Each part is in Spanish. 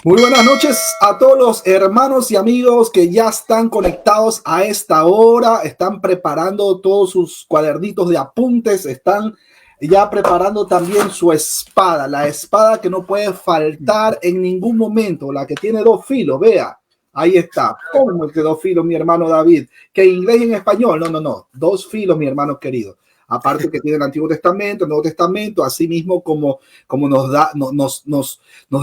Muy buenas noches a todos los hermanos y amigos que ya están conectados a esta hora, están preparando todos sus cuadernitos de apuntes, están ya preparando también su espada, la espada que no puede faltar en ningún momento, la que tiene dos filos, vea, ahí está, ¿cómo es que dos filos, mi hermano David? ¿Que inglés y en español? No, dos filos, mi hermano querido. Aparte que tiene el Antiguo Testamento, el Nuevo Testamento, así mismo como nos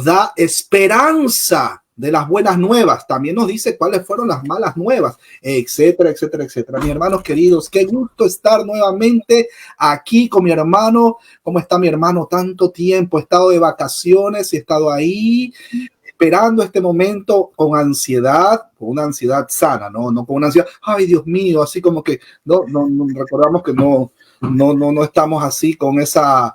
da esperanza de las buenas nuevas, también nos dice cuáles fueron las malas nuevas, etcétera, etcétera, etcétera. Mis hermanos queridos, qué gusto estar nuevamente aquí con mi hermano. ¿Cómo está mi hermano? Tanto tiempo, he estado de vacaciones y he estado ahí esperando este momento con ansiedad, con una ansiedad sana, no con una ansiedad, ay Dios mío, así como que no recordamos que no estamos así con esa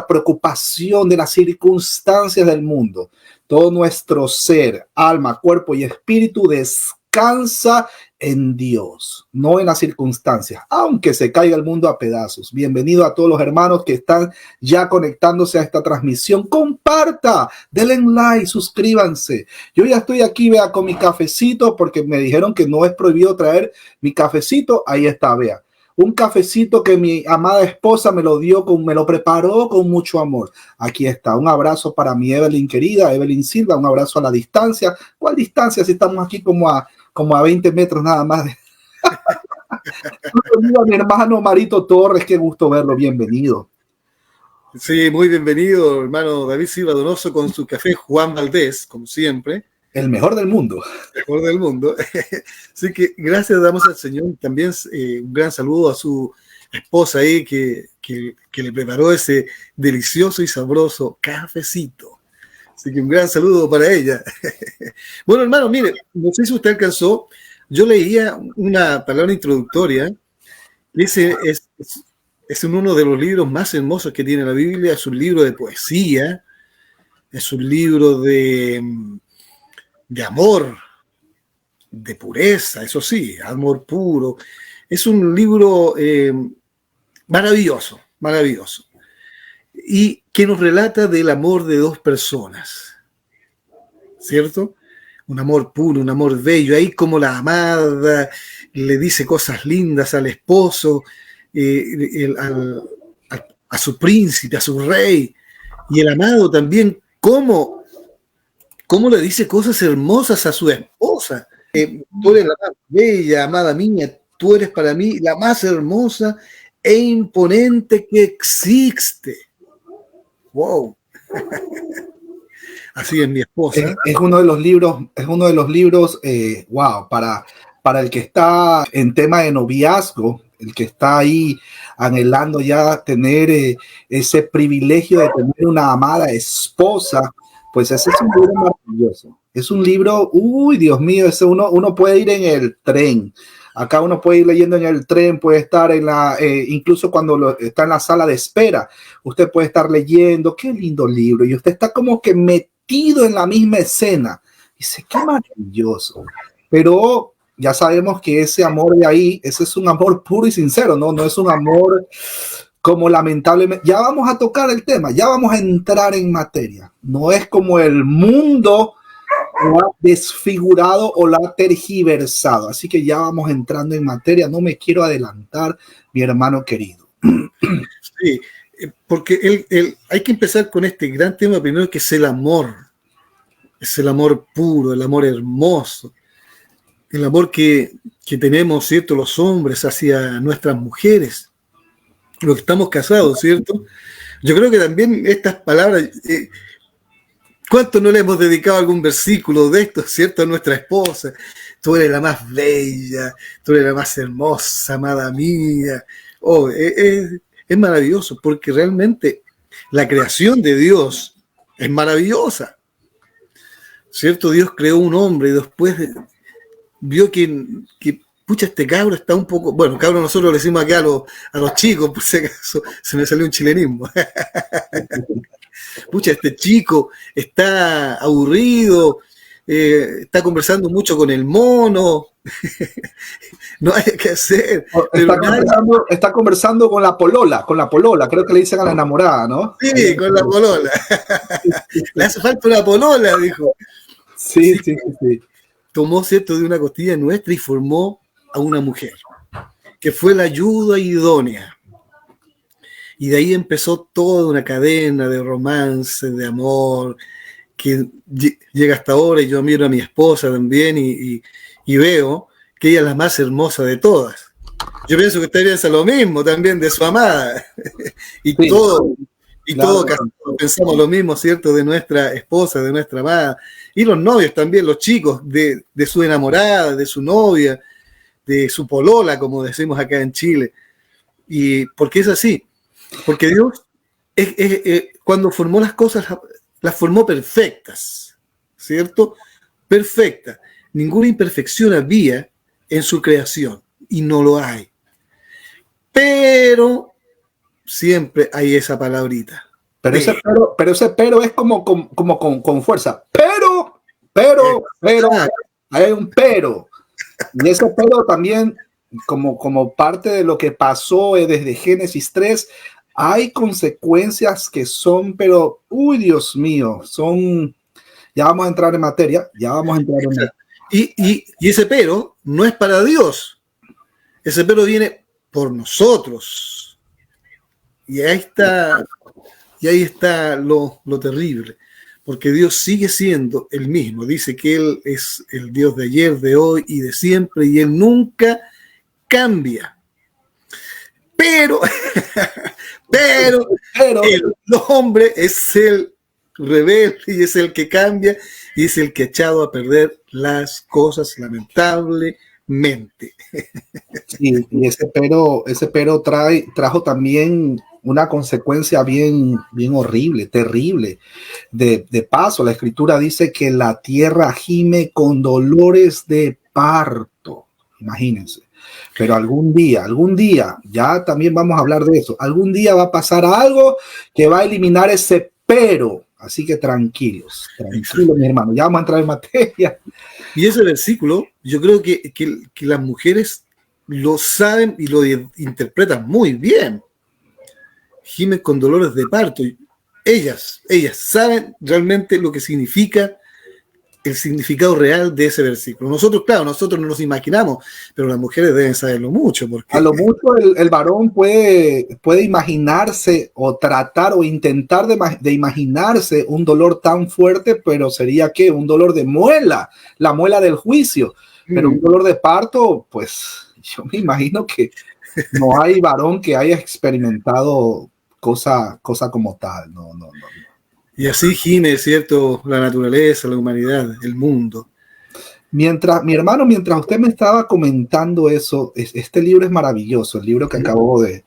preocupación de las circunstancias del mundo. Todo nuestro ser, alma, cuerpo y espíritu descansa en Dios, no en las circunstancias, aunque se caiga el mundo a pedazos. Bienvenido a todos los hermanos que están ya conectándose a esta transmisión. Comparta, denle like, suscríbanse. Yo ya estoy aquí, vea, con mi cafecito, porque me dijeron que no es prohibido traer mi cafecito. Ahí está, vea. Un cafecito que mi amada esposa me lo preparó con mucho amor. Aquí está, un abrazo para mi Evelyn querida, Evelyn Silva, un abrazo a la distancia. ¿Cuál distancia? Si estamos aquí como a 20 metros nada más. Mi hermano Marito Torres, qué gusto verlo, bienvenido. Sí, muy bienvenido, hermano David Silva Donoso, con su café Juan Valdés, como siempre. El mejor del mundo. El mejor del mundo. Así que gracias damos al Señor. También un gran saludo a su esposa ahí que le preparó ese delicioso y sabroso cafecito. Así que un gran saludo para ella. Bueno, hermano, mire, no sé si usted alcanzó, yo leía una palabra introductoria. Ese es uno de los libros más hermosos que tiene la Biblia. Es un libro de poesía, es un libro de amor, de pureza, eso sí, amor puro. Es un libro maravilloso, maravilloso. Y que nos relata del amor de dos personas, ¿cierto? Un amor puro, un amor bello. Ahí como la amada le dice cosas lindas al esposo, a su príncipe, a su rey. Y el amado también, cómo le dice cosas hermosas a su esposa. Tú eres la más bella, amada mía, tú eres para mí la más hermosa e imponente que existe. Wow. Así es mi esposa. Es uno de los libros, wow, para el que está en tema de noviazgo, el que está ahí anhelando ya tener ese privilegio de tener una amada esposa. Pues ese es un libro maravilloso. Es un libro, uy, Dios mío, ese uno puede ir en el tren. Acá uno puede ir leyendo en el tren, puede estar incluso cuando está en la sala de espera, usted puede estar leyendo. Qué lindo libro. Y usted está como que metido en la misma escena. Dice, qué maravilloso. Pero ya sabemos que ese amor de ahí, ese es un amor puro y sincero, no es un amor como lamentablemente, ya vamos a tocar el tema, ya vamos a entrar en materia. No es como el mundo lo ha desfigurado o lo ha tergiversado. Así que ya vamos entrando en materia. No me quiero adelantar, mi hermano querido. Sí, porque hay que empezar con este gran tema primero, que es el amor. Es el amor puro, el amor hermoso. El amor que tenemos, ¿cierto?, los hombres hacia nuestras mujeres. Los que estamos casados, ¿cierto? Yo creo que también estas palabras, ¿cuánto no le hemos dedicado algún versículo de esto, ¿cierto?, a nuestra esposa? Tú eres la más bella, tú eres la más hermosa, amada mía. Oh, es maravilloso, porque realmente la creación de Dios es maravillosa, ¿cierto? Dios creó un hombre y después vio que pucha, este cabro está un poco... Bueno, cabro nosotros le decimos acá a los chicos, por si acaso se me salió un chilenismo. Pucha, este chico está aburrido, está conversando mucho con el mono, no hay que hacer. Está conversando con la polola, creo que le dicen a la enamorada, ¿no? Sí, con la polola. Le hace falta una polola, dijo. Sí, sí, sí, sí. Tomó, ¿cierto?, de una costilla nuestra y formó a una mujer, que fue la ayuda idónea. Y de ahí empezó toda una cadena de romance, de amor, que llega hasta ahora, y yo miro a mi esposa también y veo que ella es la más hermosa de todas. Yo pienso que usted piensa lo mismo también de su amada. y Sí, todo, claro. pensamos lo mismo, ¿cierto?, de nuestra esposa, de nuestra amada. Y los novios también, los chicos, de su enamorada, de su novia, de su polola, como decimos acá en Chile. Y porque es así, porque Dios cuando formó las cosas, las formó perfectas, ¿cierto? Perfectas. Ninguna imperfección había en su creación, y no lo hay. Pero siempre hay esa palabrita. Pero ese pero es como con fuerza. Pero, hay un pero. Y ese pero también, como parte de lo que pasó desde Génesis 3, hay consecuencias que son, pero, uy, Dios mío, son, ya vamos a entrar en materia, ya vamos a entrar en... Y ese pero no es para Dios. Ese pero viene por nosotros. Y ahí está lo terrible. Porque Dios sigue siendo el mismo. Dice que Él es el Dios de ayer, de hoy y de siempre, y Él nunca cambia. Pero el hombre es el rebelde y es el que cambia y es el que ha echado a perder las cosas, lamentablemente. Sí, y ese pero trajo también una consecuencia bien horrible, terrible. De paso, la escritura dice que la tierra gime con dolores de parto. Imagínense. Pero algún día, ya también vamos a hablar de eso. Algún día va a pasar algo que va a eliminar ese pero. Así que tranquilos, mi hermano. Ya vamos a entrar en materia. Y ese versículo, yo creo que las mujeres lo saben y lo interpretan muy bien. Gimen con dolores de parto. Ellas saben realmente lo que significa, el significado real de ese versículo. Nosotros no nos imaginamos, pero las mujeres deben saberlo mucho. Porque... A lo mucho el varón puede imaginarse o tratar o intentar de imaginarse un dolor tan fuerte, pero sería que un dolor de muela, la muela del juicio. Pero un dolor de parto, pues yo me imagino que no hay varón que haya experimentado cosa como tal. No. Y así gime, ¿cierto?, la naturaleza, la humanidad, el mundo. Mientras usted me estaba comentando eso, este libro es maravilloso, el libro que acabo de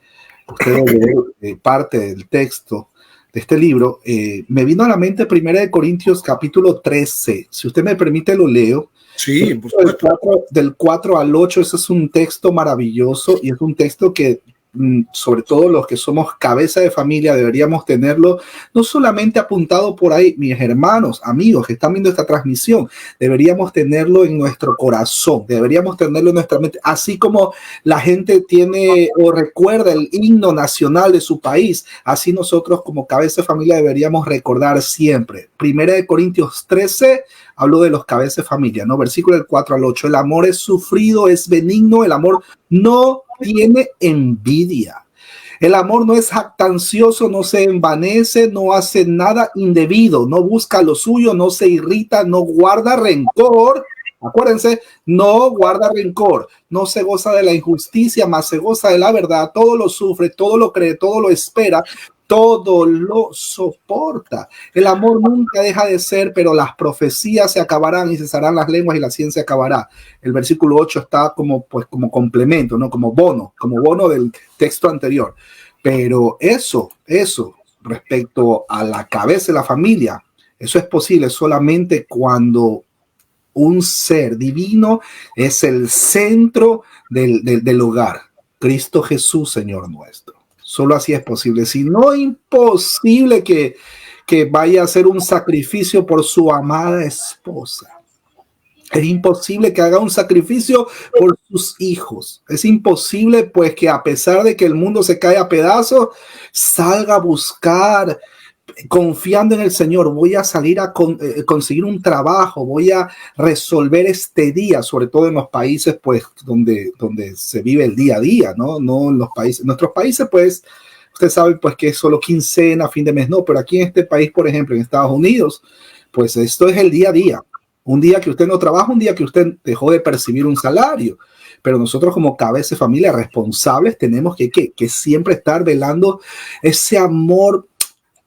leer, parte del texto de este libro, me vino a la mente 1 Corintios capítulo 13. Si usted me permite, lo leo. Sí, por supuesto. Del 4 al 8, ese es un texto maravilloso y es un texto que sobre todo los que somos cabeza de familia deberíamos tenerlo no solamente apuntado por ahí, mis hermanos, amigos que están viendo esta transmisión, deberíamos tenerlo en nuestro corazón, deberíamos tenerlo en nuestra mente, así como la gente tiene o recuerda el himno nacional de su país, así nosotros como cabeza de familia deberíamos recordar siempre. 1 Corintios 13 habló de los cabezas de familia, ¿no? Versículo del 4 al 8, el amor es sufrido, es benigno, el amor no tiene envidia. El amor no es jactancioso, no se envanece, no hace nada indebido, no busca lo suyo, no se irrita, no guarda rencor. Acuérdense, no guarda rencor, no se goza de la injusticia, más se goza de la verdad, todo lo sufre, todo lo cree, todo lo espera, todo lo soporta. El amor nunca deja de ser, pero las profecías se acabarán y cesarán las lenguas y la ciencia acabará. El versículo 8 está como complemento, ¿no? Como bono del texto anterior. Pero eso respecto a la cabeza de la familia, eso es posible solamente cuando un ser divino es el centro del hogar. Cristo Jesús, Señor nuestro. Solo así es posible. Si no, imposible que vaya a hacer un sacrificio por su amada esposa. Es imposible que haga un sacrificio por sus hijos. Es imposible, pues, que a pesar de que el mundo se cae a pedazos, salga a buscar confiando en el Señor, voy a salir a conseguir un trabajo, voy a resolver este día, sobre todo en los países pues donde se vive el día a día, no en los países, nuestros países pues usted sabe pues que es solo quincena, fin de mes, no, pero aquí en este país, por ejemplo, en Estados Unidos, pues esto es el día a día, un día que usted no trabaja, un día que usted dejó de percibir un salario, pero nosotros como cabeza de familia responsables tenemos que siempre estar velando ese amor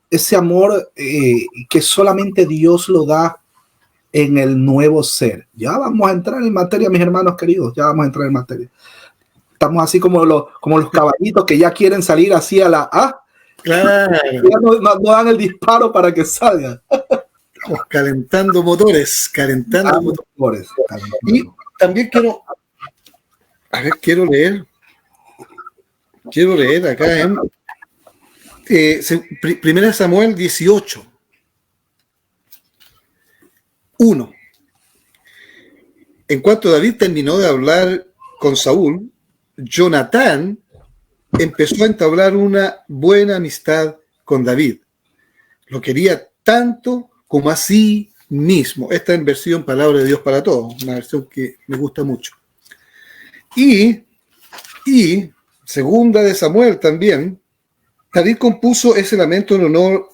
que solamente Dios lo da en el nuevo ser. Ya vamos a entrar en materia, mis hermanos queridos, ya vamos a entrar en materia. Estamos así como los caballitos que ya quieren salir así a la A. Claro. Ya no dan el disparo para que salgan. Estamos calentando motores. Y también quiero leer acá en Primera Samuel 18. 1. En cuanto David terminó de hablar con Saúl, Jonatán empezó a entablar una buena amistad con David. Lo quería tanto como a sí mismo. Esta en versión Palabra de Dios para Todos, una versión que me gusta mucho. Y segunda de Samuel también, David compuso ese lamento en honor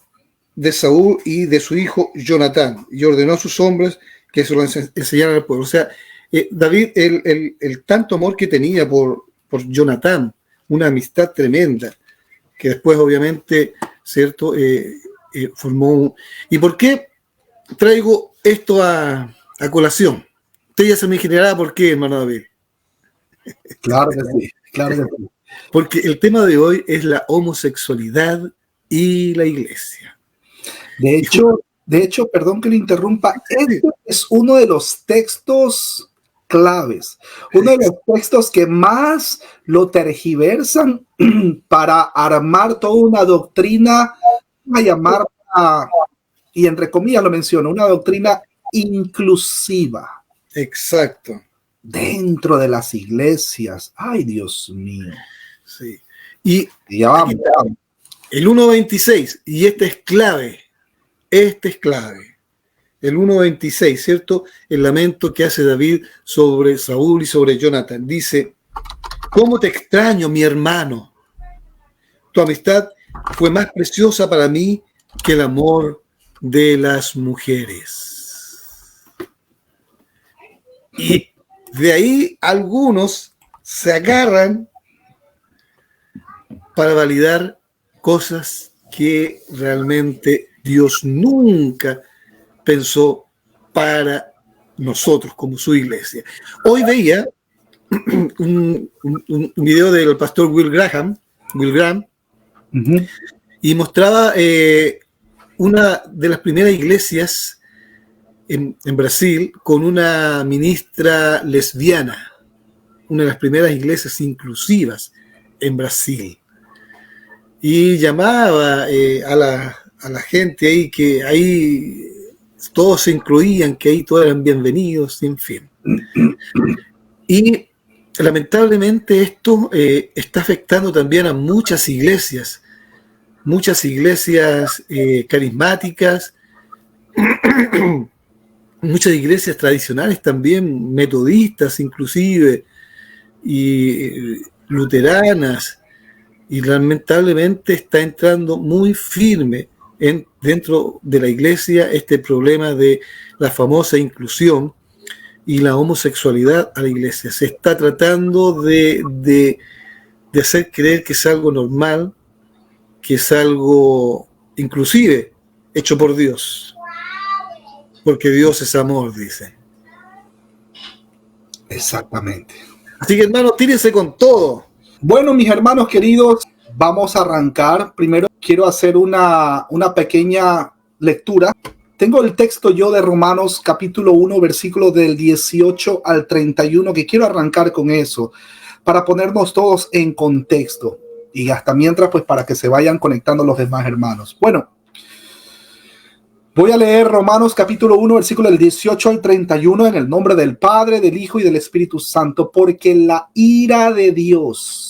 de Saúl y de su hijo Jonatán, y ordenó a sus hombres que se lo enseñaran al pueblo. O sea, David, el tanto amor que tenía por Jonatán, una amistad tremenda, que después obviamente, ¿cierto?, formó ¿Y por qué traigo esto a colación? Usted ya se me imaginará por qué, hermano David. Claro que sí, claro que sí. Porque el tema de hoy es la homosexualidad y la iglesia. De hecho, perdón que le interrumpa, este es uno de los textos claves, uno de los textos que más lo tergiversan para armar toda una doctrina, a llamarla, y entre comillas lo menciono, una doctrina inclusiva. Exacto. Dentro de las iglesias. Ay, Dios mío. Sí. Y ya vamos. El 1.26, y este es clave. El 1.26, ¿cierto? El lamento que hace David sobre Saúl y sobre Jonatán. Dice: ¿cómo te extraño, mi hermano? Tu amistad fue más preciosa para mí que el amor de las mujeres. Y de ahí algunos se agarran para validar cosas que realmente Dios nunca pensó para nosotros como su iglesia. Hoy veía un video del pastor Will Graham, uh-huh, y mostraba una de las primeras iglesias en Brasil con una ministra lesbiana, una de las primeras iglesias inclusivas en Brasil. Y llamaba a la gente ahí, que ahí todos se incluían, que ahí todos eran bienvenidos, en fin. Y lamentablemente esto está afectando también a muchas iglesias carismáticas, muchas iglesias tradicionales también, metodistas inclusive, y luteranas, y lamentablemente está entrando muy firme dentro de la iglesia este problema de la famosa inclusión y la homosexualidad a la iglesia. Se está tratando de hacer creer que es algo normal, que es algo inclusive hecho por Dios, porque Dios es amor, dice. Exactamente. Así que, hermanos, tírense con todo. Bueno, mis hermanos queridos, vamos a arrancar. Primero quiero hacer una pequeña lectura. Tengo el texto yo de Romanos capítulo 1, versículos del 18 al 31, que quiero arrancar con eso, para ponernos todos en contexto. Y hasta mientras, pues para que se vayan conectando los demás hermanos. Bueno, voy a leer Romanos capítulo 1, versículo del 18 al 31, en el nombre del Padre, del Hijo y del Espíritu Santo, porque la ira de Dios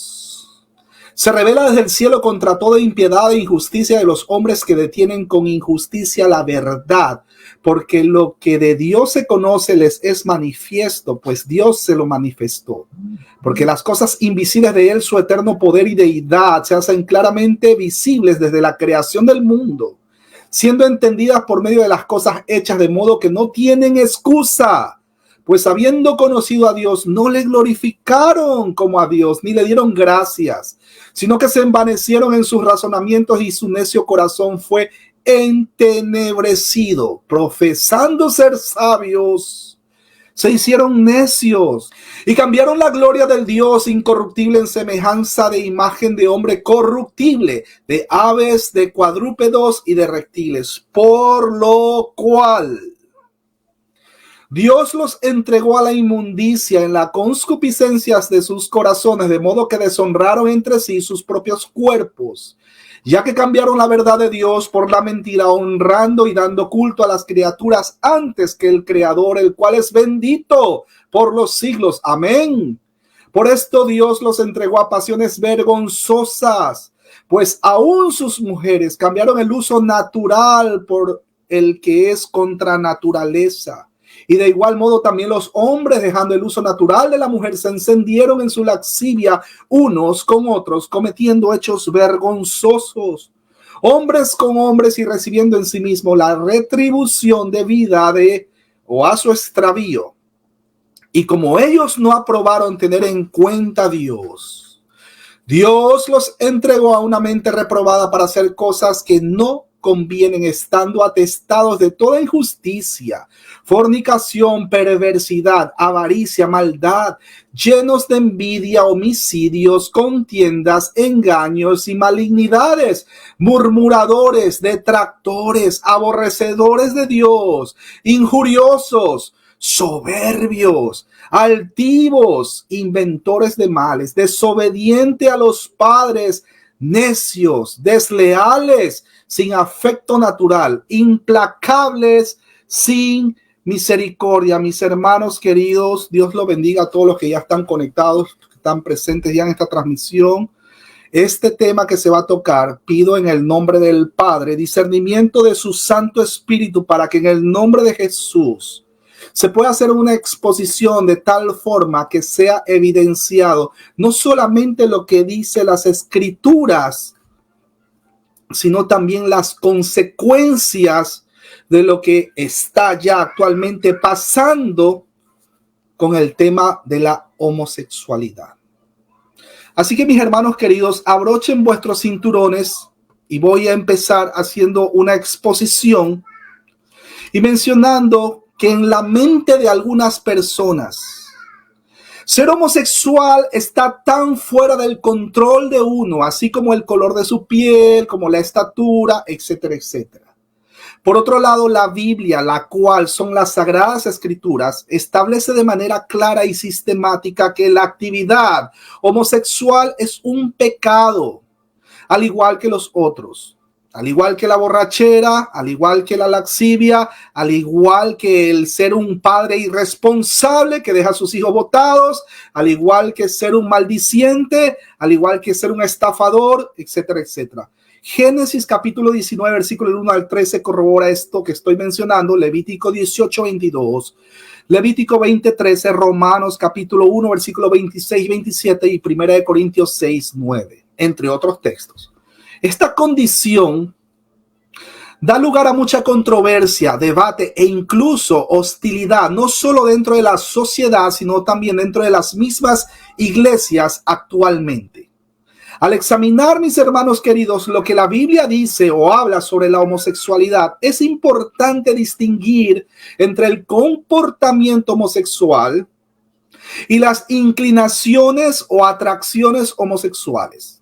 Se revela desde el cielo contra toda impiedad e injusticia de los hombres que detienen con injusticia la verdad, porque lo que de Dios se conoce les es manifiesto, pues Dios se lo manifestó. Porque las cosas invisibles de él, su eterno poder y deidad, se hacen claramente visibles desde la creación del mundo, siendo entendidas por medio de las cosas hechas, de modo que no tienen excusa. Pues habiendo conocido a Dios, no le glorificaron como a Dios, ni le dieron gracias, sino que se envanecieron en sus razonamientos y su necio corazón fue entenebrecido. Profesando ser sabios, se hicieron necios y cambiaron la gloria del Dios incorruptible en semejanza de imagen de hombre corruptible, de aves, de cuadrúpedos y de reptiles, por lo cual Dios los entregó a la inmundicia en las concupiscencias de sus corazones, de modo que deshonraron entre sí sus propios cuerpos, ya que cambiaron la verdad de Dios por la mentira, honrando y dando culto a las criaturas antes que el Creador, el cual es bendito por los siglos. Amén. Por esto Dios los entregó a pasiones vergonzosas, pues aún sus mujeres cambiaron el uso natural por el que es contra naturaleza. Y de igual modo también los hombres, dejando el uso natural de la mujer, se encendieron en su lascivia unos con otros, cometiendo hechos vergonzosos, hombres con hombres, y recibiendo en sí mismo la retribución debida a su extravío. Y como ellos no aprobaron tener en cuenta a Dios, Dios los entregó a una mente reprobada para hacer cosas que no convienen, estando atestados de toda injusticia, fornicación, perversidad, avaricia, maldad, llenos de envidia, homicidios, contiendas, engaños y malignidades, murmuradores, detractores, aborrecedores de Dios, injuriosos, soberbios, altivos, inventores de males, desobedientes a los padres, necios, desleales, sin afecto natural, implacables, sin misericordia. Mis hermanos queridos, Dios los bendiga a todos los que ya están conectados, que están presentes ya en esta transmisión. Este tema que se va a tocar, pido en el nombre del Padre, discernimiento de su Santo Espíritu, para que en el nombre de Jesús se puede hacer una exposición de tal forma que sea evidenciado no solamente lo que dice las Escrituras, sino también las consecuencias de lo que está ya actualmente pasando con el tema de la homosexualidad. Así que, mis hermanos queridos, abrochen vuestros cinturones y voy a empezar haciendo una exposición y mencionando que en la mente de algunas personas, ser homosexual está tan fuera del control de uno, así como el color de su piel, como la estatura, etcétera, etcétera. Por otro lado, la Biblia, la cual son las Sagradas Escrituras, establece de manera clara y sistemática que la actividad homosexual es un pecado, al igual que los otros. Al igual que la borrachera, al igual que la laxivia, al igual que el ser un padre irresponsable que deja a sus hijos botados, al igual que ser un maldiciente, al igual que ser un estafador, etcétera, etcétera. Génesis capítulo 19, versículo 1 al 13 corrobora esto que estoy mencionando. Levítico 18, 22. Levítico 20, 13. Romanos capítulo 1, versículo 26, 27 y 1 Corintios 6, 9, entre otros textos. Esta condición da lugar a mucha controversia, debate e incluso hostilidad, no solo dentro de la sociedad, sino también dentro de las mismas iglesias actualmente. Al examinar, mis hermanos queridos, lo que la Biblia dice o habla sobre la homosexualidad, es importante distinguir entre el comportamiento homosexual y las inclinaciones o atracciones homosexuales.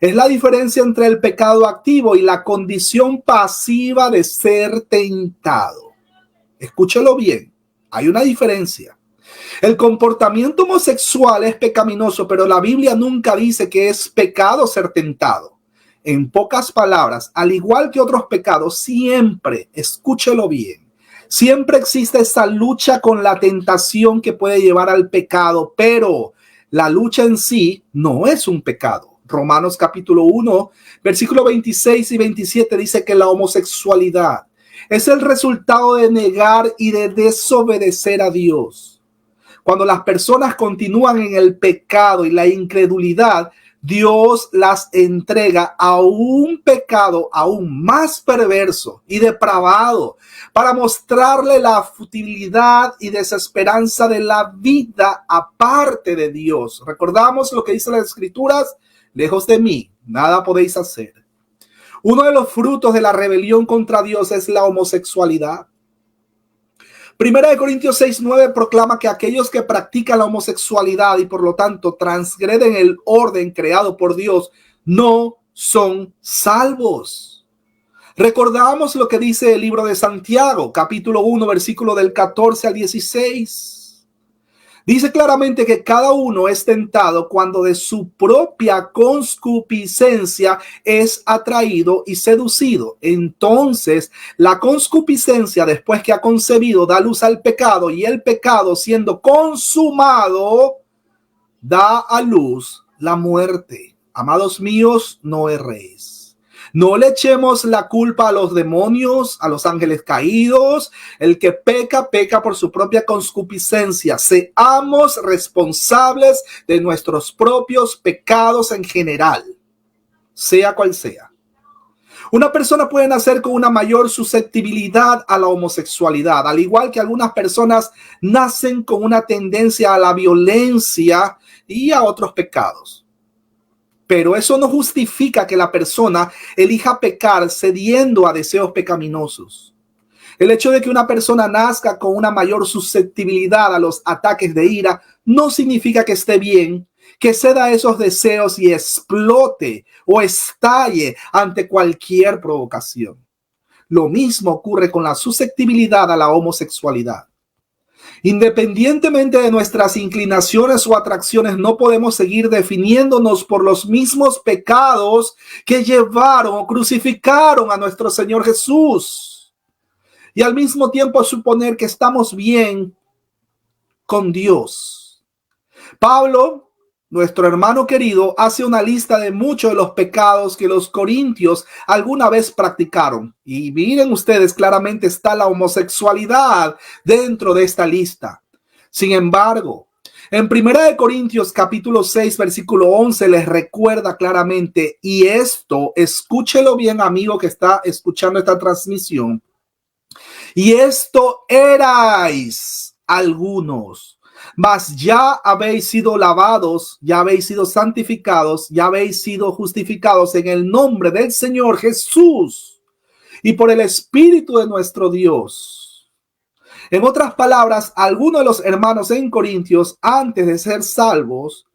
Es la diferencia entre el pecado activo y la condición pasiva de ser tentado. Escúchelo bien, hay una diferencia. El comportamiento homosexual es pecaminoso, pero la Biblia nunca dice que es pecado ser tentado. En pocas palabras, al igual que otros pecados, siempre, escúchelo bien, siempre existe esa lucha con la tentación que puede llevar al pecado, pero la lucha en sí no es un pecado. Romanos capítulo 1, versículo 26 y 27 dice que la homosexualidad es el resultado de negar y de desobedecer a Dios. Cuando las personas continúan en el pecado y la incredulidad, Dios las entrega a un pecado aún más perverso y depravado para mostrarle la futilidad y desesperanza de la vida aparte de Dios. Recordamos lo que dice las Escrituras: lejos de mí, nada podéis hacer. Uno de los frutos de la rebelión contra Dios es la homosexualidad. Primera de Corintios 6:9 proclama que aquellos que practican la homosexualidad y por lo tanto transgreden el orden creado por Dios no son salvos. Recordamos lo que dice el libro de Santiago, capítulo 1, versículo del 14 al 16. Dice claramente que cada uno es tentado cuando de su propia concupiscencia es atraído y seducido. Entonces, la concupiscencia, después que ha concebido, da luz al pecado, y el pecado, siendo consumado, da a luz la muerte. Amados míos, no erréis. No le echemos la culpa a los demonios, a los ángeles caídos. El que peca, peca por su propia concupiscencia. Seamos responsables de nuestros propios pecados en general, sea cual sea. Una persona puede nacer con una mayor susceptibilidad a la homosexualidad, al igual que algunas personas nacen con una tendencia a la violencia y a otros pecados. Pero eso no justifica que la persona elija pecar cediendo a deseos pecaminosos. El hecho de que una persona nazca con una mayor susceptibilidad a los ataques de ira no significa que esté bien, que ceda a esos deseos y explote o estalle ante cualquier provocación. Lo mismo ocurre con la susceptibilidad a la homosexualidad. Independientemente de nuestras inclinaciones o atracciones, no podemos seguir definiéndonos por los mismos pecados que llevaron o crucificaron a nuestro Señor Jesús. Y al mismo tiempo suponer que estamos bien con Dios. Pablo, nuestro hermano querido, hace una lista de muchos de los pecados que los corintios alguna vez practicaron. Y miren ustedes, claramente está la homosexualidad dentro de esta lista. Sin embargo, en 1 Corintios capítulo 6, versículo 11, les recuerda claramente, y esto, escúchelo bien, amigo que está escuchando esta transmisión, y esto erais algunos, mas ya habéis sido lavados, ya habéis sido santificados, ya habéis sido justificados en el nombre del Señor Jesús y por el Espíritu de nuestro Dios. En otras palabras, algunos de los hermanos en Corintios, antes de ser salvos,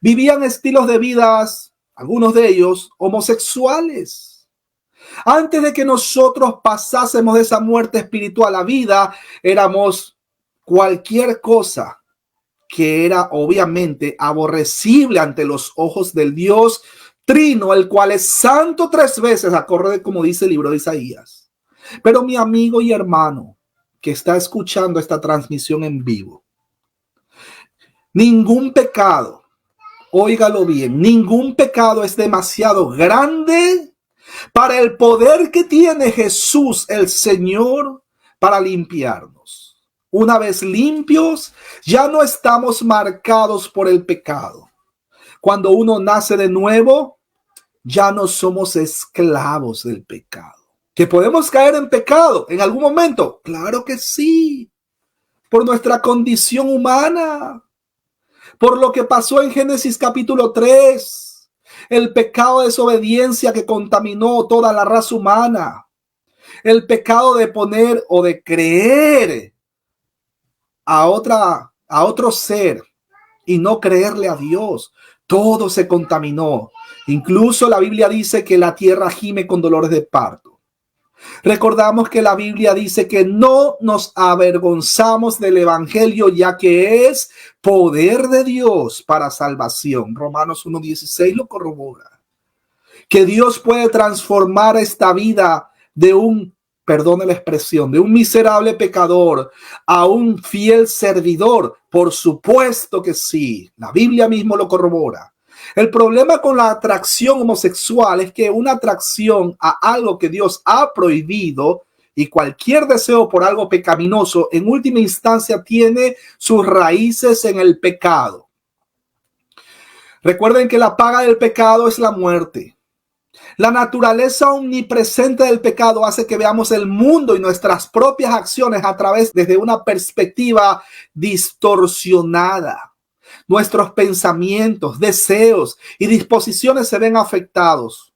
vivían estilos de vidas, algunos de ellos homosexuales. Antes de que nosotros pasásemos de esa muerte espiritual a vida, éramos cualquier cosa que era obviamente aborrecible ante los ojos del Dios Trino, el cual es santo 3 veces, acorde como dice el libro de Isaías. Pero mi amigo y hermano que está escuchando esta transmisión en vivo, ningún pecado, óigalo bien, ningún pecado es demasiado grande para el poder que tiene Jesús el Señor para limpiarnos. Una vez limpios, ya no estamos marcados por el pecado. Cuando uno nace de nuevo, ya no somos esclavos del pecado. ¿Que podemos caer en pecado en algún momento? Claro que sí. Por nuestra condición humana. Por lo que pasó en Génesis capítulo 3. El pecado de desobediencia que contaminó toda la raza humana. El pecado de poner o de creer a otro ser y no creerle a Dios. Todo se contaminó. Incluso la Biblia dice que la tierra gime con dolores de parto. Recordamos que la Biblia dice que no nos avergonzamos del evangelio, ya que es poder de Dios para salvación. Romanos 1:16 lo corrobora. Que Dios puede transformar esta vida de perdone la expresión, de un miserable pecador a un fiel servidor. Por supuesto que sí. La Biblia mismo lo corrobora. El problema con la atracción homosexual es que una atracción a algo que Dios ha prohibido y cualquier deseo por algo pecaminoso, en última instancia, tiene sus raíces en el pecado. Recuerden que la paga del pecado es la muerte. La naturaleza omnipresente del pecado hace que veamos el mundo y nuestras propias acciones a través desde una perspectiva distorsionada. Nuestros pensamientos, deseos y disposiciones se ven afectados.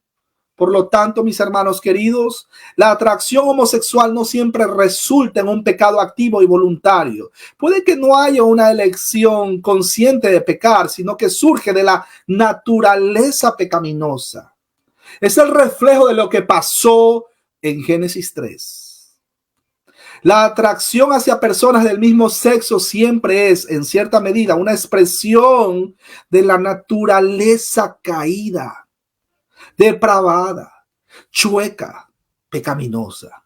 Por lo tanto, mis hermanos queridos, la atracción homosexual no siempre resulta en un pecado activo y voluntario. Puede que no haya una elección consciente de pecar, sino que surge de la naturaleza pecaminosa. Es el reflejo de lo que pasó en Génesis 3. La atracción hacia personas del mismo sexo siempre es, en cierta medida, una expresión de la naturaleza caída, depravada, chueca, pecaminosa.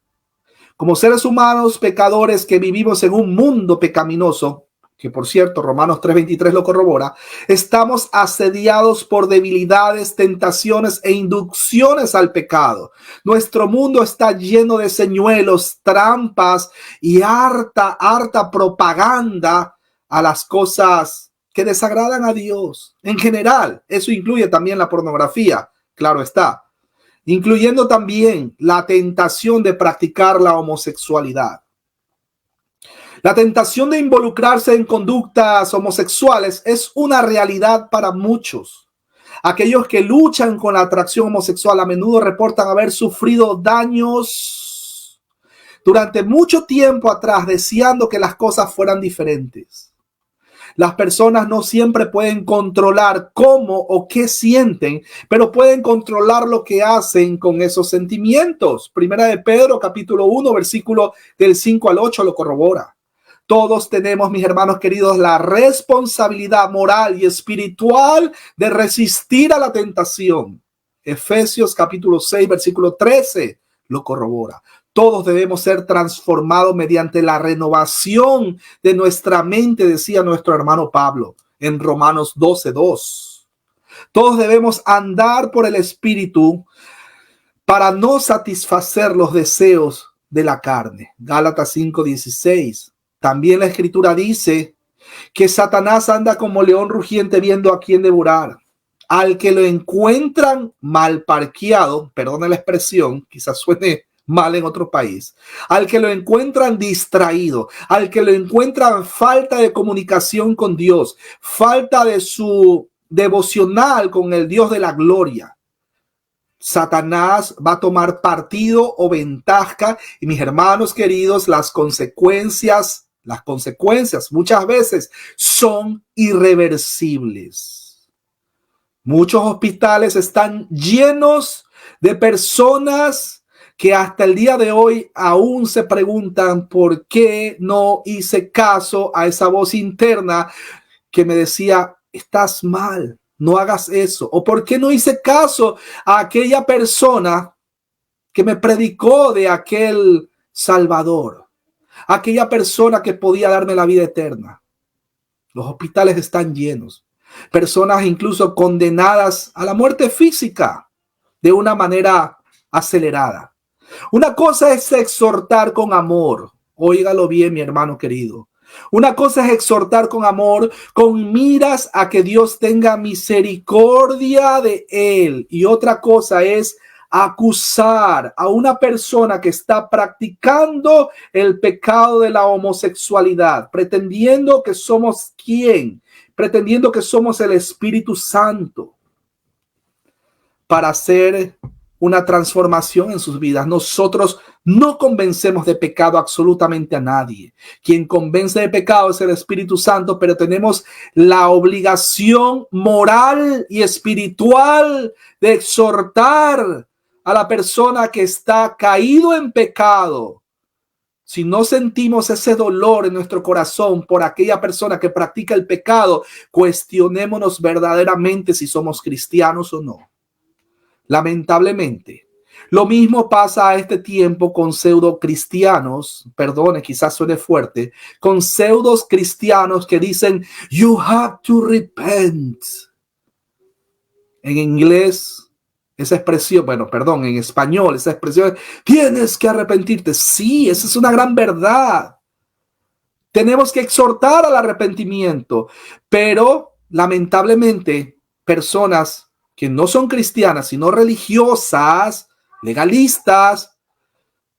Como seres humanos pecadores que vivimos en un mundo pecaminoso, que por cierto Romanos 3:23 lo corrobora, estamos asediados por debilidades, tentaciones e inducciones al pecado. Nuestro mundo está lleno de señuelos, trampas y harta propaganda a las cosas que desagradan a Dios. En general, eso incluye también la pornografía, claro está, incluyendo también la tentación de practicar la homosexualidad. La tentación de involucrarse en conductas homosexuales es una realidad para muchos. Aquellos que luchan con la atracción homosexual a menudo reportan haber sufrido daños durante mucho tiempo atrás, deseando que las cosas fueran diferentes. Las personas no siempre pueden controlar cómo o qué sienten, pero pueden controlar lo que hacen con esos sentimientos. Primera de Pedro, capítulo 1, versículo del 5 al 8 lo corrobora. Todos tenemos, mis hermanos queridos, la responsabilidad moral y espiritual de resistir a la tentación. Efesios capítulo 6, versículo 13 lo corrobora. Todos debemos ser transformados mediante la renovación de nuestra mente, decía nuestro hermano Pablo en Romanos 12:2. Todos debemos andar por el Espíritu para no satisfacer los deseos de la carne. Gálatas 5:16. También la Escritura dice que Satanás anda como león rugiente viendo a quién devorar. Al que lo encuentran mal parqueado, perdona la expresión, quizás suene mal en otro país, al que lo encuentran distraído, al que lo encuentran falta de comunicación con Dios, falta de su devocional con el Dios de la gloria, Satanás va a tomar partido o ventaja. Y mis hermanos queridos, las consecuencias muchas veces son irreversibles. Muchos hospitales están llenos de personas que hasta el día de hoy aún se preguntan por qué no hice caso a esa voz interna que me decía, estás mal, no hagas eso. O por qué no hice caso a aquella persona que me predicó de aquel Salvador, aquella persona que podía darme la vida eterna. Los hospitales están llenos. Personas incluso condenadas a la muerte física de una manera acelerada. Una cosa es exhortar con amor. Óigalo bien, mi hermano querido. Una cosa es exhortar con amor, con miras a que Dios tenga misericordia de él. Y otra cosa es acusar a una persona que está practicando el pecado de la homosexualidad, pretendiendo que somos ¿quién? Pretendiendo que somos el Espíritu Santo para hacer una transformación en sus vidas. Nosotros no convencemos de pecado absolutamente a nadie. Quien convence de pecado es el Espíritu Santo, pero tenemos la obligación moral y espiritual de exhortar a la persona que está caído en pecado. Si no sentimos ese dolor en nuestro corazón por aquella persona que practica el pecado, cuestionémonos verdaderamente si somos cristianos o no. Lamentablemente, lo mismo pasa a este tiempo con pseudo cristianos, perdone, quizás suene fuerte, con pseudos cristianos que dicen, you have to repent. En inglés, esa expresión, bueno, perdón, en español, esa expresión, tienes que arrepentirte. Sí, esa es una gran verdad. Tenemos que exhortar al arrepentimiento, pero lamentablemente personas que no son cristianas, sino religiosas, legalistas,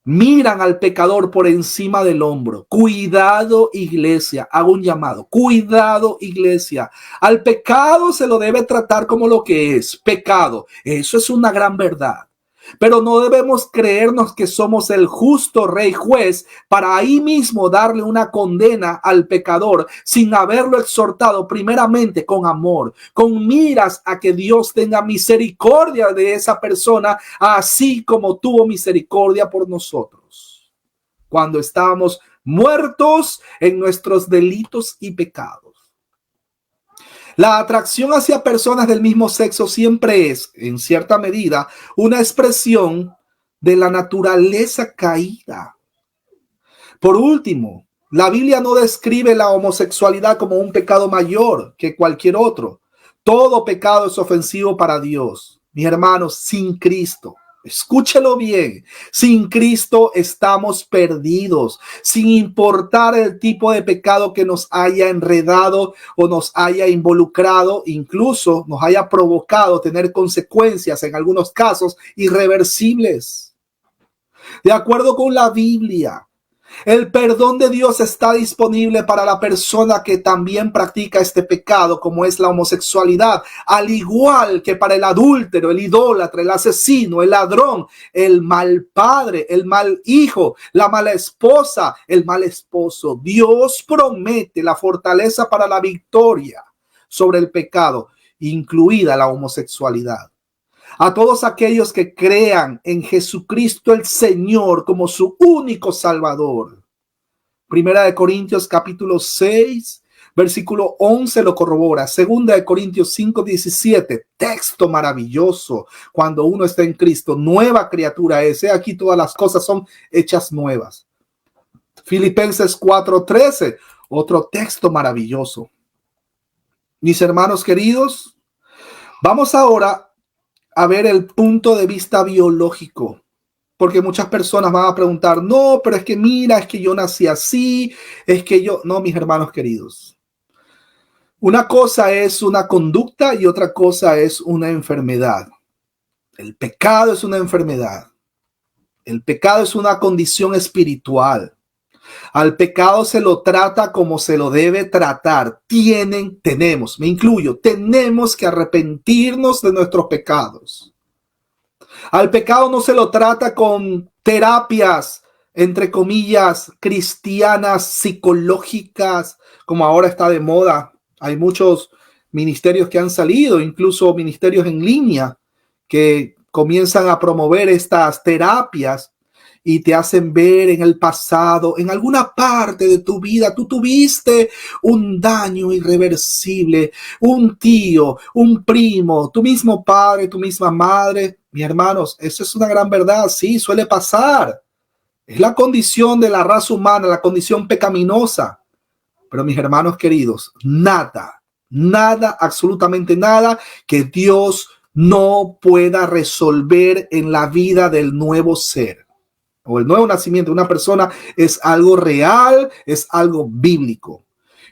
miran al pecador por encima del hombro. Cuidado, iglesia, hago un llamado. Cuidado, iglesia. Al pecado se lo debe tratar como lo que es, pecado. Eso es una gran verdad. Pero no debemos creernos que somos el justo rey juez para ahí mismo darle una condena al pecador sin haberlo exhortado primeramente con amor, con miras a que Dios tenga misericordia de esa persona, así como tuvo misericordia por nosotros cuando estábamos muertos en nuestros delitos y pecados. La atracción hacia personas del mismo sexo siempre es, en cierta medida, una expresión de la naturaleza caída. Por último, la Biblia no describe la homosexualidad como un pecado mayor que cualquier otro. Todo pecado es ofensivo para Dios. Mis hermanos, sin Cristo, escúchelo bien, sin Cristo estamos perdidos, sin importar el tipo de pecado que nos haya enredado o nos haya involucrado, incluso nos haya provocado tener consecuencias en algunos casos irreversibles. De acuerdo con la Biblia, el perdón de Dios está disponible para la persona que también practica este pecado, como es la homosexualidad, al igual que para el adúltero, el idólatra, el asesino, el ladrón, el mal padre, el mal hijo, la mala esposa, el mal esposo. Dios promete la fortaleza para la victoria sobre el pecado, incluida la homosexualidad. A todos aquellos que crean en Jesucristo el Señor como su único Salvador. Primera de Corintios capítulo 6, versículo 11 lo corrobora. Segunda de Corintios 5, 17, texto maravilloso. Cuando uno está en Cristo, nueva criatura es. Aquí todas las cosas son hechas nuevas. Filipenses 4, 13, otro texto maravilloso. Mis hermanos queridos, vamos ahora a ver el punto de vista biológico, porque muchas personas van a preguntar, no, pero es que mira, es que yo nací así, es que yo, no, mis hermanos queridos. Una cosa es una conducta y otra cosa es una enfermedad. El pecado es una enfermedad. El pecado es una condición espiritual. Al pecado se lo trata como se lo debe tratar. Tenemos, me incluyo, tenemos que arrepentirnos de nuestros pecados. Al pecado no se lo trata con terapias, entre comillas, cristianas, psicológicas, como ahora está de moda. Hay muchos ministerios que han salido, incluso ministerios en línea, que comienzan a promover estas terapias y te hacen ver en el pasado, en alguna parte de tu vida, tú tuviste un daño irreversible, un tío, un primo, tu mismo padre, tu misma madre. Mis hermanos, eso es una gran verdad. Sí, suele pasar. Es la condición de la raza humana, la condición pecaminosa. Pero mis hermanos queridos, nada, absolutamente nada que Dios no pueda resolver en la vida del nuevo ser. O el nuevo nacimiento de una persona es algo real, es algo bíblico.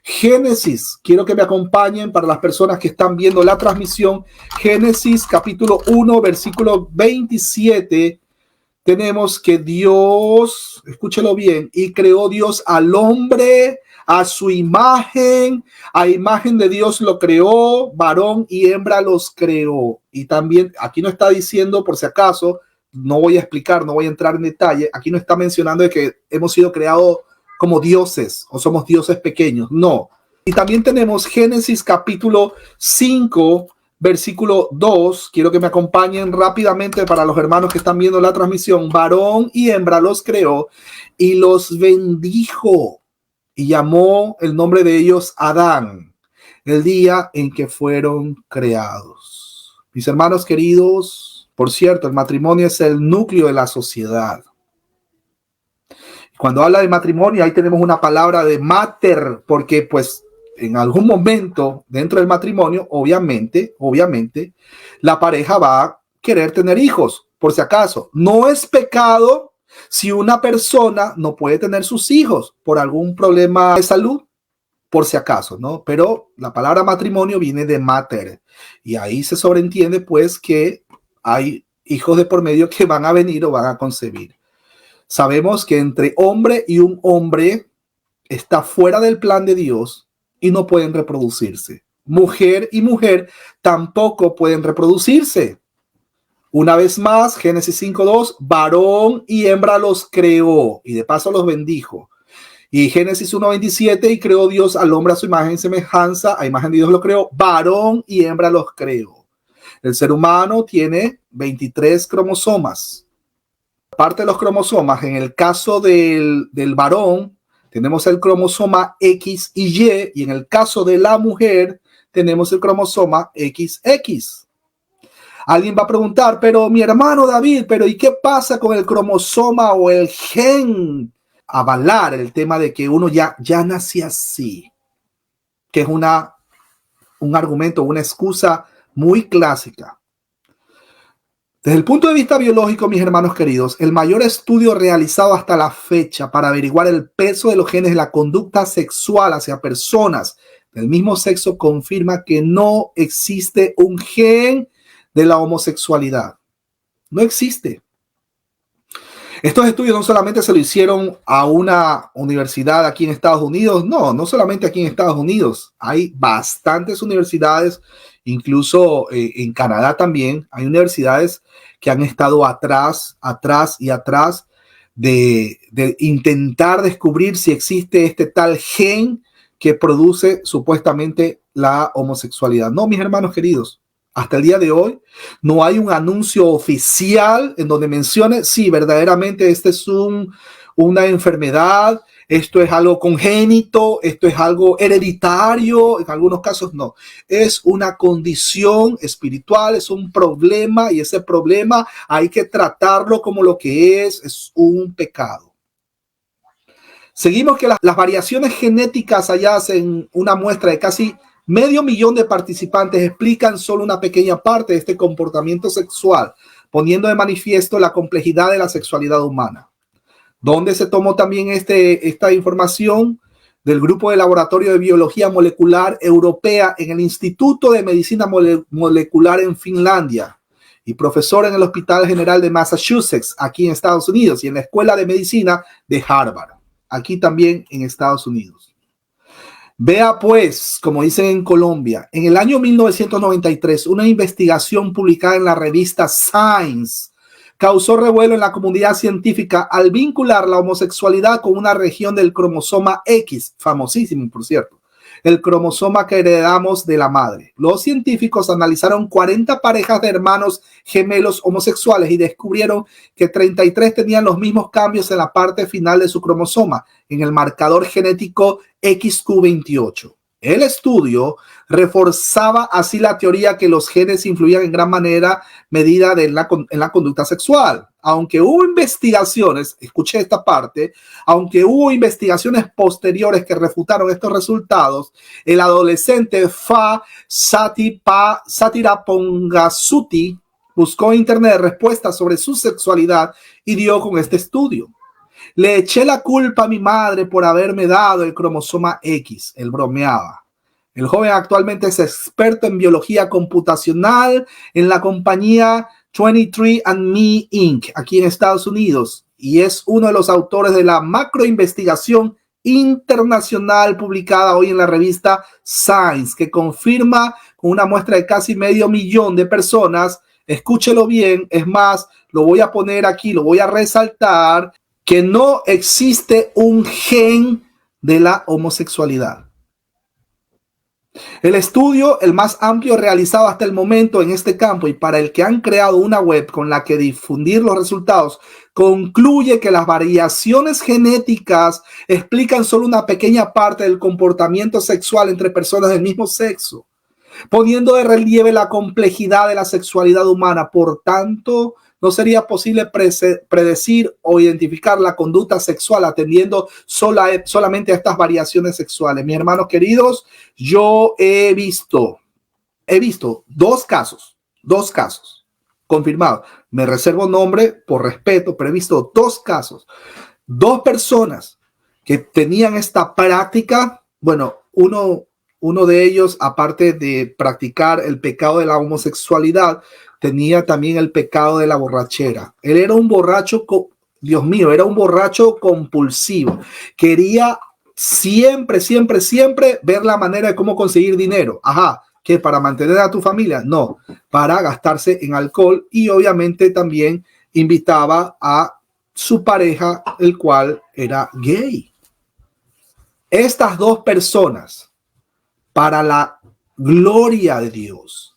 Génesis, quiero que me acompañen para las personas que están viendo la transmisión. Génesis capítulo 1, versículo 27. Tenemos que Dios, escúchelo bien, y creó Dios al hombre a su imagen, a imagen de Dios lo creó, varón y hembra los creó. Y también aquí no está diciendo, por si acaso, no voy a explicar, no voy a entrar en detalle. Aquí no está mencionando de que hemos sido creados como dioses o somos dioses pequeños. No. Y también tenemos Génesis capítulo 5, versículo 2. Quiero que me acompañen rápidamente para los hermanos que están viendo la transmisión. Varón y hembra los creó y los bendijo y llamó el nombre de ellos Adán, el día en que fueron creados. Mis hermanos queridos, por cierto, el matrimonio es el núcleo de la sociedad. Cuando habla de matrimonio, ahí tenemos una palabra de mater, porque pues en algún momento dentro del matrimonio, obviamente, la pareja va a querer tener hijos, por si acaso. No es pecado si una persona no puede tener sus hijos por algún problema de salud, por si acaso, ¿no? Pero la palabra matrimonio viene de mater y ahí se sobreentiende pues que hay hijos de por medio que van a venir o van a concebir. Sabemos que entre hombre y un hombre está fuera del plan de Dios y no pueden reproducirse. Mujer y mujer tampoco pueden reproducirse. Una vez más, Génesis 5:2, varón y hembra los creó y de paso los bendijo. Y Génesis 1:27, y creó Dios al hombre a su imagen y semejanza, a imagen de Dios lo creó, varón y hembra los creó. El ser humano tiene 23 cromosomas. Aparte de los cromosomas, en el caso del varón, tenemos el cromosoma X y Y, y en el caso de la mujer, tenemos el cromosoma XX. Alguien va a preguntar, pero mi hermano David, pero ¿y qué pasa con el cromosoma o el gen? Avalar el tema de que uno ya nace así, que es un argumento, una excusa muy clásica. Desde el punto de vista biológico, mis hermanos queridos, el mayor estudio realizado hasta la fecha para averiguar el peso de los genes de la conducta sexual hacia personas del mismo sexo confirma que no existe un gen de la homosexualidad. No existe. Estos estudios no solamente se lo hicieron a una universidad aquí en Estados Unidos, no solamente aquí en Estados Unidos. Hay bastantes universidades, incluso en Canadá también, hay universidades que han estado atrás de intentar descubrir si existe este tal gen que produce supuestamente la homosexualidad. No, mis hermanos queridos. Hasta el día de hoy no hay un anuncio oficial en donde mencione si verdaderamente este es una enfermedad, esto es algo congénito, esto es algo hereditario, en algunos casos no. Es una condición espiritual, es un problema y ese problema hay que tratarlo como lo que es un pecado. Seguimos que las variaciones genéticas halladas en una muestra de casi 500,000 de participantes explican solo una pequeña parte de este comportamiento sexual, poniendo de manifiesto la complejidad de la sexualidad humana. ¿Dónde se tomó también esta información? Del Grupo de Laboratorio de Biología Molecular Europea en el Instituto de Medicina Molecular en Finlandia y profesor en el Hospital General de Massachusetts, aquí en Estados Unidos, y en la Escuela de Medicina de Harvard, aquí también en Estados Unidos. Vea pues, como dicen en Colombia, en el año 1993, una investigación publicada en la revista Science causó revuelo en la comunidad científica al vincular la homosexualidad con una región del cromosoma X, famosísimo por cierto, el cromosoma que heredamos de la madre. Los científicos analizaron 40 parejas de hermanos gemelos homosexuales y descubrieron que 33 tenían los mismos cambios en la parte final de su cromosoma, en el marcador genético XQ28. El estudio reforzaba así la teoría que los genes influían en gran medida en la conducta sexual. Aunque hubo investigaciones, escuché esta parte, aunque hubo investigaciones posteriores que refutaron estos resultados, el adolescente Fa Satirapongasuti buscó en internet respuestas sobre su sexualidad y dio con este estudio. Le eché la culpa a mi madre por haberme dado el cromosoma X. Él bromeaba. El joven actualmente es experto en biología computacional en la compañía 23andMe Inc. aquí en Estados Unidos y es uno de los autores de la macroinvestigación internacional publicada hoy en la revista Science, que confirma con una muestra de casi 500,000 de personas, escúchelo bien, es más, lo voy a poner aquí, lo voy a resaltar, que no existe un gen de la homosexualidad. El estudio, el más amplio realizado hasta el momento en este campo y para el que han creado una web con la que difundir los resultados, concluye que las variaciones genéticas explican solo una pequeña parte del comportamiento sexual entre personas del mismo sexo, poniendo de relieve la complejidad de la sexualidad humana. Por tanto, no sería posible predecir o identificar la conducta sexual atendiendo solamente a estas variaciones sexuales. Mis hermanos queridos, yo he visto dos casos confirmados. Me reservo nombre por respeto, pero he visto dos casos, dos personas que tenían esta práctica. Bueno, uno de ellos, aparte de practicar el pecado de la homosexualidad, tenía también el pecado de la borrachera. Él era un borracho, Dios mío, era un borracho compulsivo. Quería siempre ver la manera de cómo conseguir dinero. Ajá, que para mantener a tu familia, no, para gastarse en alcohol, y obviamente también invitaba a su pareja, el cual era gay. Estas dos personas, para la gloria de Dios,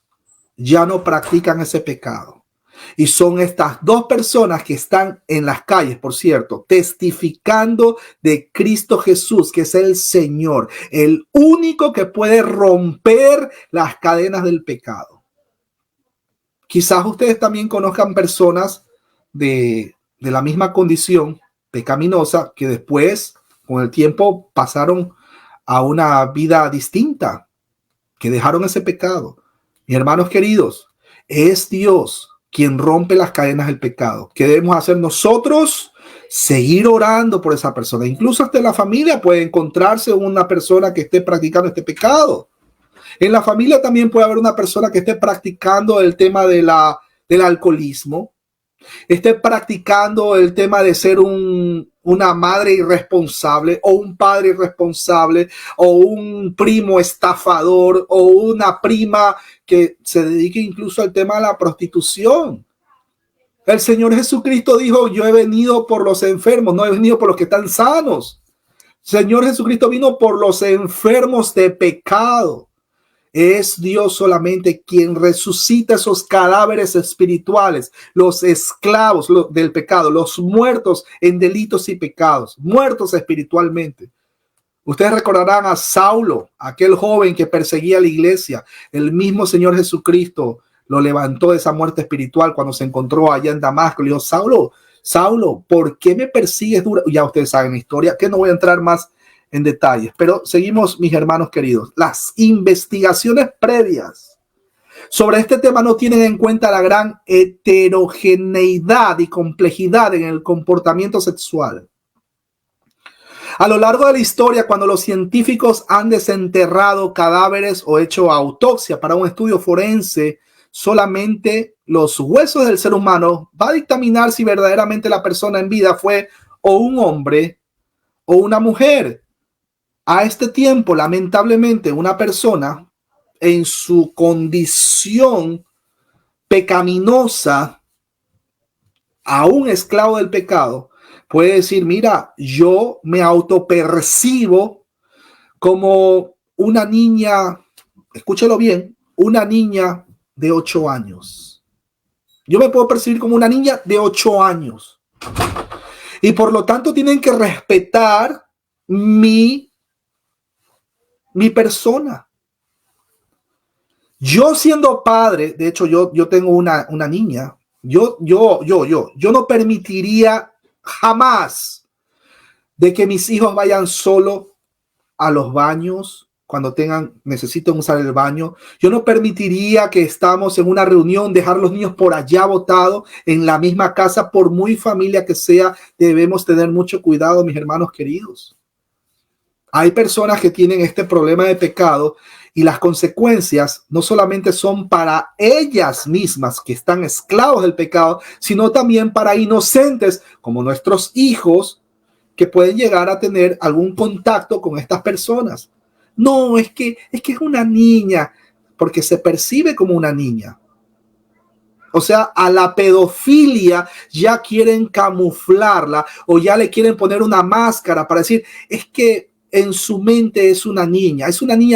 ya no practican ese pecado. Y son estas dos personas que están en las calles, por cierto, testificando de Cristo Jesús, que es el Señor, el único que puede romper las cadenas del pecado. Quizás ustedes también conozcan personas de la misma condición pecaminosa que después, con el tiempo, pasaron a una vida distinta, que dejaron ese pecado. Mis hermanos queridos, es Dios quien rompe las cadenas del pecado. ¿Qué debemos hacer nosotros? Seguir orando por esa persona. Incluso hasta en la familia puede encontrarse una persona que esté practicando este pecado. En la familia también puede haber una persona que esté practicando el tema del alcoholismo, esté practicando el tema de ser una madre irresponsable o un padre irresponsable o un primo estafador o una prima que se dedique incluso al tema de la prostitución. El Señor Jesucristo dijo: yo he venido por los enfermos, no he venido por los que están sanos. El Señor Jesucristo vino por los enfermos de pecado. Es Dios solamente quien resucita esos cadáveres espirituales, los esclavos del pecado, los muertos en delitos y pecados, muertos espiritualmente. Ustedes recordarán a Saulo, aquel joven que perseguía a la iglesia. El mismo Señor Jesucristo lo levantó de esa muerte espiritual cuando se encontró allá en Damasco. Le dijo: Saulo, Saulo, ¿por qué me persigues dura? Ya ustedes saben la historia, que no voy a entrar más en detalles, pero seguimos, mis hermanos queridos. Las investigaciones previas sobre este tema no tienen en cuenta la gran heterogeneidad y complejidad en el comportamiento sexual. A lo largo de la historia, cuando los científicos han desenterrado cadáveres o hecho autopsia para un estudio forense, solamente los huesos del ser humano va a dictaminar si verdaderamente la persona en vida fue o un hombre o una mujer. A este tiempo, lamentablemente, una persona en su condición pecaminosa, aún esclavo del pecado, puede decir: mira, yo me autopercibo como una niña, escúchelo bien, una niña de 8 años. Yo me puedo percibir como una niña de 8 años. Y por lo tanto tienen que respetar mi persona. Yo siendo padre, de hecho yo tengo una niña, yo no permitiría jamás de que mis hijos vayan solo a los baños cuando necesiten usar el baño. Yo no permitiría que estamos en una reunión, dejar los niños por allá botados en la misma casa, por muy familia que sea. Debemos tener mucho cuidado, mis hermanos queridos. Hay personas que tienen este problema de pecado y las consecuencias no solamente son para ellas mismas que están esclavos del pecado, sino también para inocentes como nuestros hijos que pueden llegar a tener algún contacto con estas personas. No, es que es una niña, porque se percibe como una niña. O sea, a la pedofilia ya quieren camuflarla o ya le quieren poner una máscara para decir: es que en su mente es una niña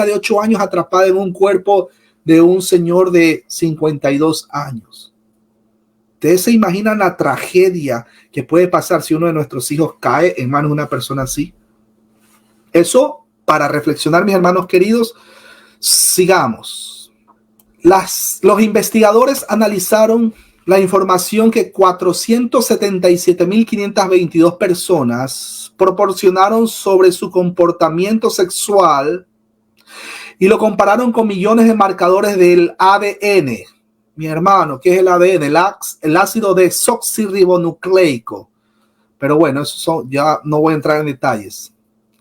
de 8 años atrapada en un cuerpo de un señor de 52 años. ¿Ustedes se imaginan la tragedia que puede pasar si uno de nuestros hijos cae en manos de una persona así? Eso para reflexionar, mis hermanos queridos. Sigamos. Los investigadores analizaron la información que 477.522 personas proporcionaron sobre su comportamiento sexual y lo compararon con millones de marcadores del ADN. Mi hermano, ¿qué es el ADN? El ácido desoxirribonucleico. Pero bueno, ya no voy a entrar en detalles.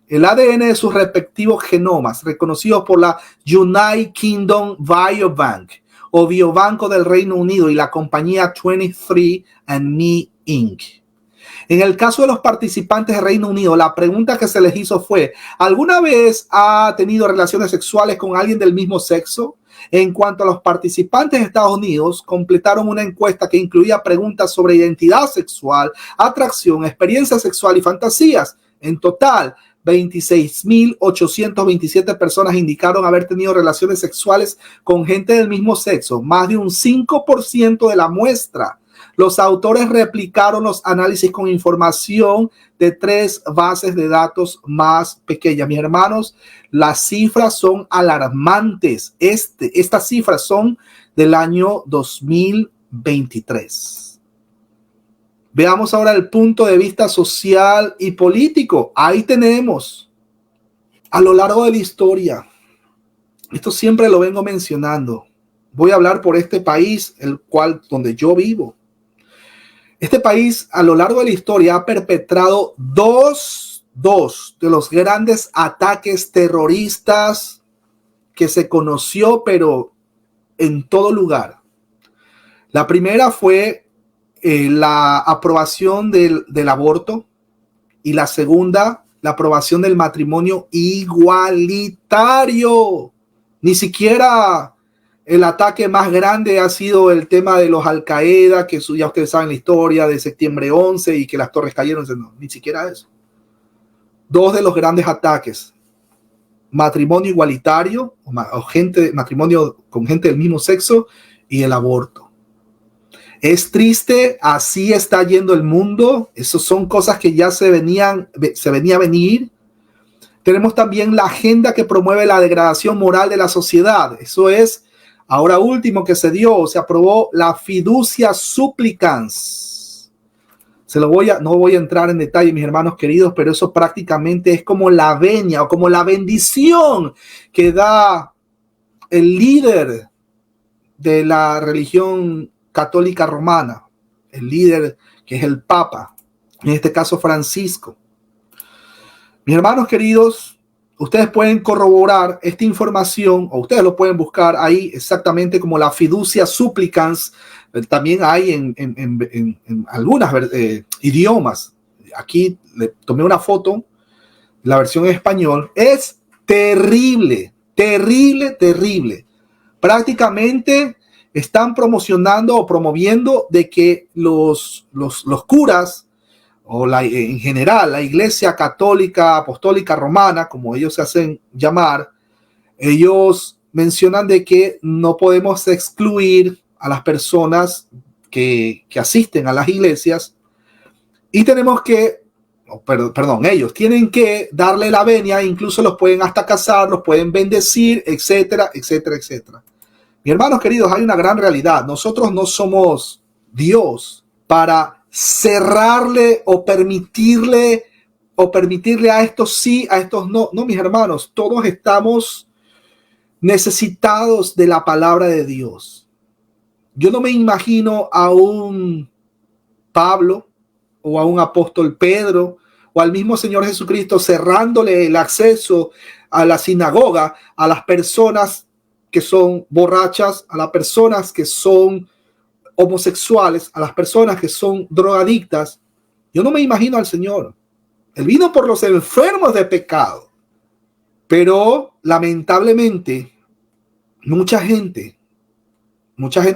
El ADN de sus respectivos genomas, reconocidos por la United Kingdom Biobank o Biobanco del Reino Unido y la compañía 23andMe Inc. En el caso de los participantes del Reino Unido, la pregunta que se les hizo fue: ¿alguna vez ha tenido relaciones sexuales con alguien del mismo sexo? En cuanto a los participantes de Estados Unidos, completaron una encuesta que incluía preguntas sobre identidad sexual, atracción, experiencia sexual y fantasías. En total, 26.827 personas indicaron haber tenido relaciones sexuales con gente del mismo sexo, más de un 5% de la muestra. Los autores replicaron los análisis con información de 3 bases de datos más pequeñas. Mis hermanos, las cifras son alarmantes. Estas cifras son del año 2023. Veamos ahora el punto de vista social y político. Ahí tenemos, a lo largo de la historia, esto siempre lo vengo mencionando. Voy a hablar por este país, donde yo vivo. Este país, a lo largo de la historia, ha perpetrado dos de los grandes ataques terroristas que se conoció, pero en todo lugar. La primera fue la aprobación del aborto, y la segunda, la aprobación del matrimonio igualitario. Ni siquiera el ataque más grande ha sido el tema de los Al-Qaeda, que ya ustedes saben la historia de septiembre 11 y que las torres cayeron. No, ni siquiera eso. 2 de los grandes ataques: matrimonio igualitario o matrimonio con gente del mismo sexo, y el aborto. Es triste, así está yendo el mundo. Esas son cosas que ya se venía a venir. Tenemos también la agenda que promueve la degradación moral de la sociedad. Eso es, ahora último que se aprobó la fiducia supplicans. No voy a entrar en detalle, mis hermanos queridos, pero eso prácticamente es como la venia o como la bendición que da el líder de la religión católica romana, el líder que es el Papa, en este caso Francisco. Mis hermanos queridos, ustedes pueden corroborar esta información, o ustedes lo pueden buscar ahí exactamente como la fiducia supplicans. También hay en algunos idiomas. Aquí le tomé una foto, la versión en español. Es terrible, terrible, terrible. Prácticamente están promocionando o promoviendo de que los curas, o en general la Iglesia Católica Apostólica Romana, como ellos se hacen llamar, ellos mencionan de que no podemos excluir a las personas que asisten a las iglesias, y tenemos que, ellos tienen que darle la venia, incluso los pueden hasta casar, los pueden bendecir, etcétera, etcétera, etcétera. Mis hermanos queridos, hay una gran realidad. Nosotros no somos Dios para cerrarle o permitirle a estos sí, a estos no. No, mis hermanos, todos estamos necesitados de la palabra de Dios. Yo no me imagino a un Pablo o a un apóstol Pedro o al mismo Señor Jesucristo cerrándole el acceso a la sinagoga a las personas que son borrachas, a las personas que son homosexuales, a las personas que son drogadictas. Yo no me imagino al Señor. Él vino por los enfermos de pecado, pero lamentablemente mucha gente,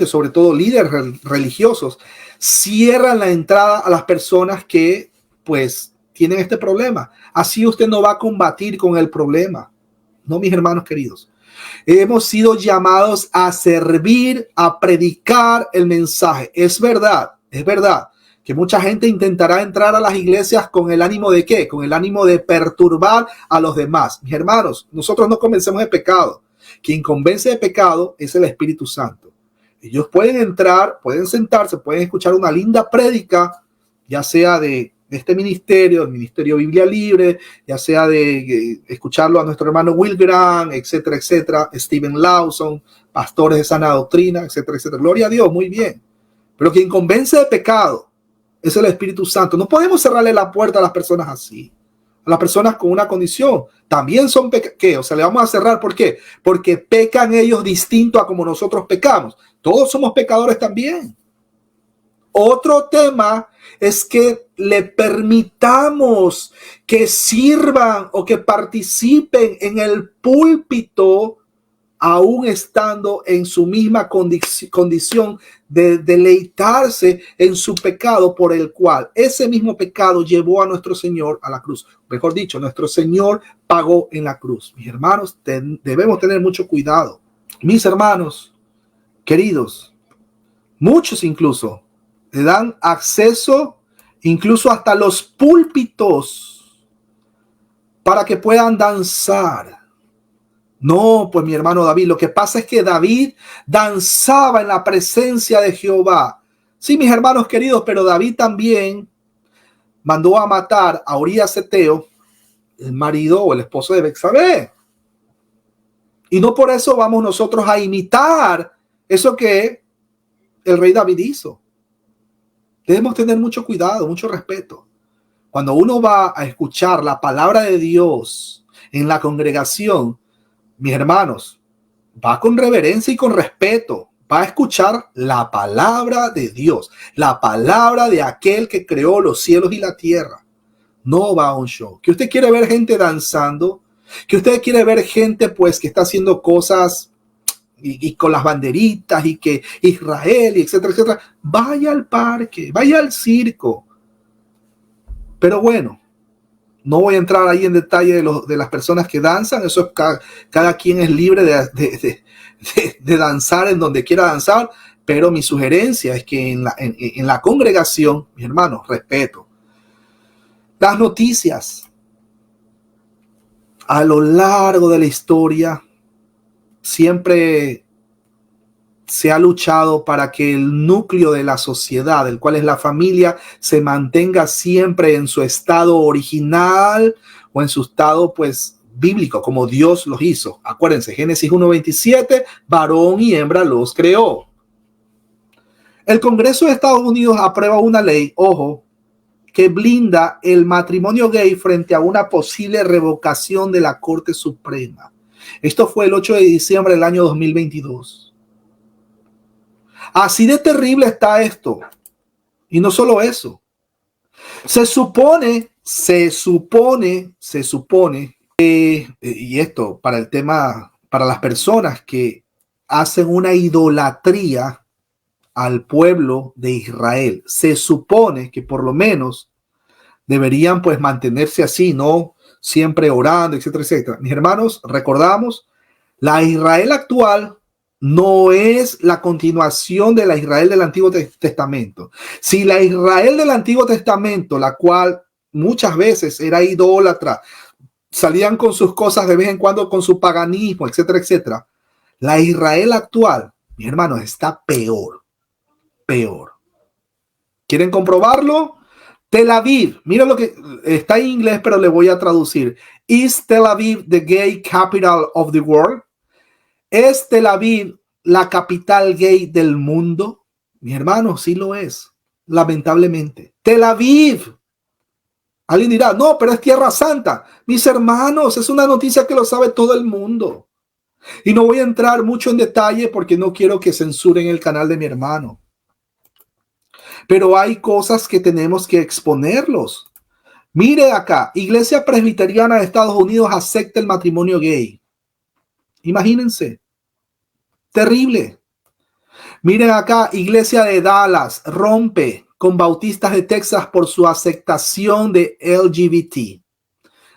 sobre todo líderes religiosos, cierran la entrada a las personas que pues tienen este problema. Así usted no va a combatir con el problema. No, mis hermanos queridos. Hemos sido llamados a servir, a predicar el mensaje. Es verdad que mucha gente intentará entrar a las iglesias con el ánimo de ¿qué? Con el ánimo de perturbar a los demás. Mis hermanos, nosotros no convencemos de pecado. Quien convence de pecado es el Espíritu Santo. Ellos pueden entrar, pueden sentarse, pueden escuchar una linda prédica, ya sea de este ministerio, el Ministerio Biblia Libre, ya sea de escucharlo a nuestro hermano Will Grant, etcétera, etcétera, Steven Lawson, pastores de sana doctrina, etcétera, etcétera. Gloria a Dios, muy bien. Pero quien convence de pecado es el Espíritu Santo. No podemos cerrarle la puerta a las personas así. A las personas con una condición. También son pecados. O sea, le vamos a cerrar. ¿Por qué? Porque pecan ellos distinto a como nosotros pecamos. Todos somos pecadores también. Otro tema es que le permitamos que sirvan o que participen en el púlpito aún estando en su misma condición de deleitarse en su pecado, por el cual ese mismo pecado llevó a nuestro Señor a la cruz. Mejor dicho, nuestro Señor pagó en la cruz. Mis hermanos, debemos tener mucho cuidado. Mis hermanos queridos, muchos incluso le dan acceso incluso hasta los púlpitos para que puedan danzar. No, pues mi hermano David, lo que pasa es que David danzaba en la presencia de Jehová. Sí, mis hermanos queridos, pero David también mandó a matar a Urías Eteo, el marido o el esposo de Betsabé. Y no por eso vamos nosotros a imitar eso que el rey David hizo. Debemos tener mucho cuidado, mucho respeto. Cuando uno va a escuchar la palabra de Dios en la congregación, mis hermanos, va con reverencia y con respeto. Va a escuchar la palabra de Dios, la palabra de aquel que creó los cielos y la tierra. No va a un show. Que usted quiere ver gente danzando, que usted quiere ver gente pues que está haciendo cosas y con las banderitas y que Israel y etcétera, etcétera. Vaya al parque, vaya al circo. Pero bueno, no voy a entrar ahí en detalle de las personas que danzan. Eso es cada quien es libre de danzar en donde quiera danzar. Pero mi sugerencia es que en la congregación, mis hermanos, respeto. Las noticias a lo largo de la historia siempre se ha luchado para que el núcleo de la sociedad, el cual es la familia, se mantenga siempre en su estado original o en su estado pues bíblico, como Dios los hizo. Acuérdense, Génesis 1:27, varón y hembra los creó. El Congreso de Estados Unidos aprueba una ley, ojo, que blinda el matrimonio gay frente a una posible revocación de la Corte Suprema. Esto fue el 8 de diciembre del año 2022. Así de terrible está esto. Y no solo eso. Se supone que, y esto para el tema, para las personas que hacen una idolatría al pueblo de Israel, se supone que por lo menos deberían pues mantenerse así, no siempre orando, etcétera, etcétera. Mis hermanos, recordamos, la Israel actual no es la continuación de la Israel del Antiguo Testamento. Si la Israel del Antiguo Testamento, la cual muchas veces era idólatra, salían con sus cosas de vez en cuando, con su paganismo, etcétera, etcétera, la Israel actual, mis hermanos, está peor. ¿Quieren comprobarlo? Tel Aviv, mira lo que está en inglés, pero le voy a traducir. ¿Is Tel Aviv the gay capital of the world? ¿Es Tel Aviv la capital gay del mundo? Mi hermano, sí lo es, lamentablemente. Tel Aviv. Alguien dirá, no, pero es Tierra Santa. Mis hermanos, es una noticia que lo sabe todo el mundo. Y no voy a entrar mucho en detalle porque no quiero que censuren el canal de mi hermano. Pero hay cosas que tenemos que exponerlos. Mire acá, Iglesia Presbiteriana de Estados Unidos acepta el matrimonio gay. Imagínense. Terrible. Miren acá, Iglesia de Dallas rompe con Bautistas de Texas por su aceptación de LGBT.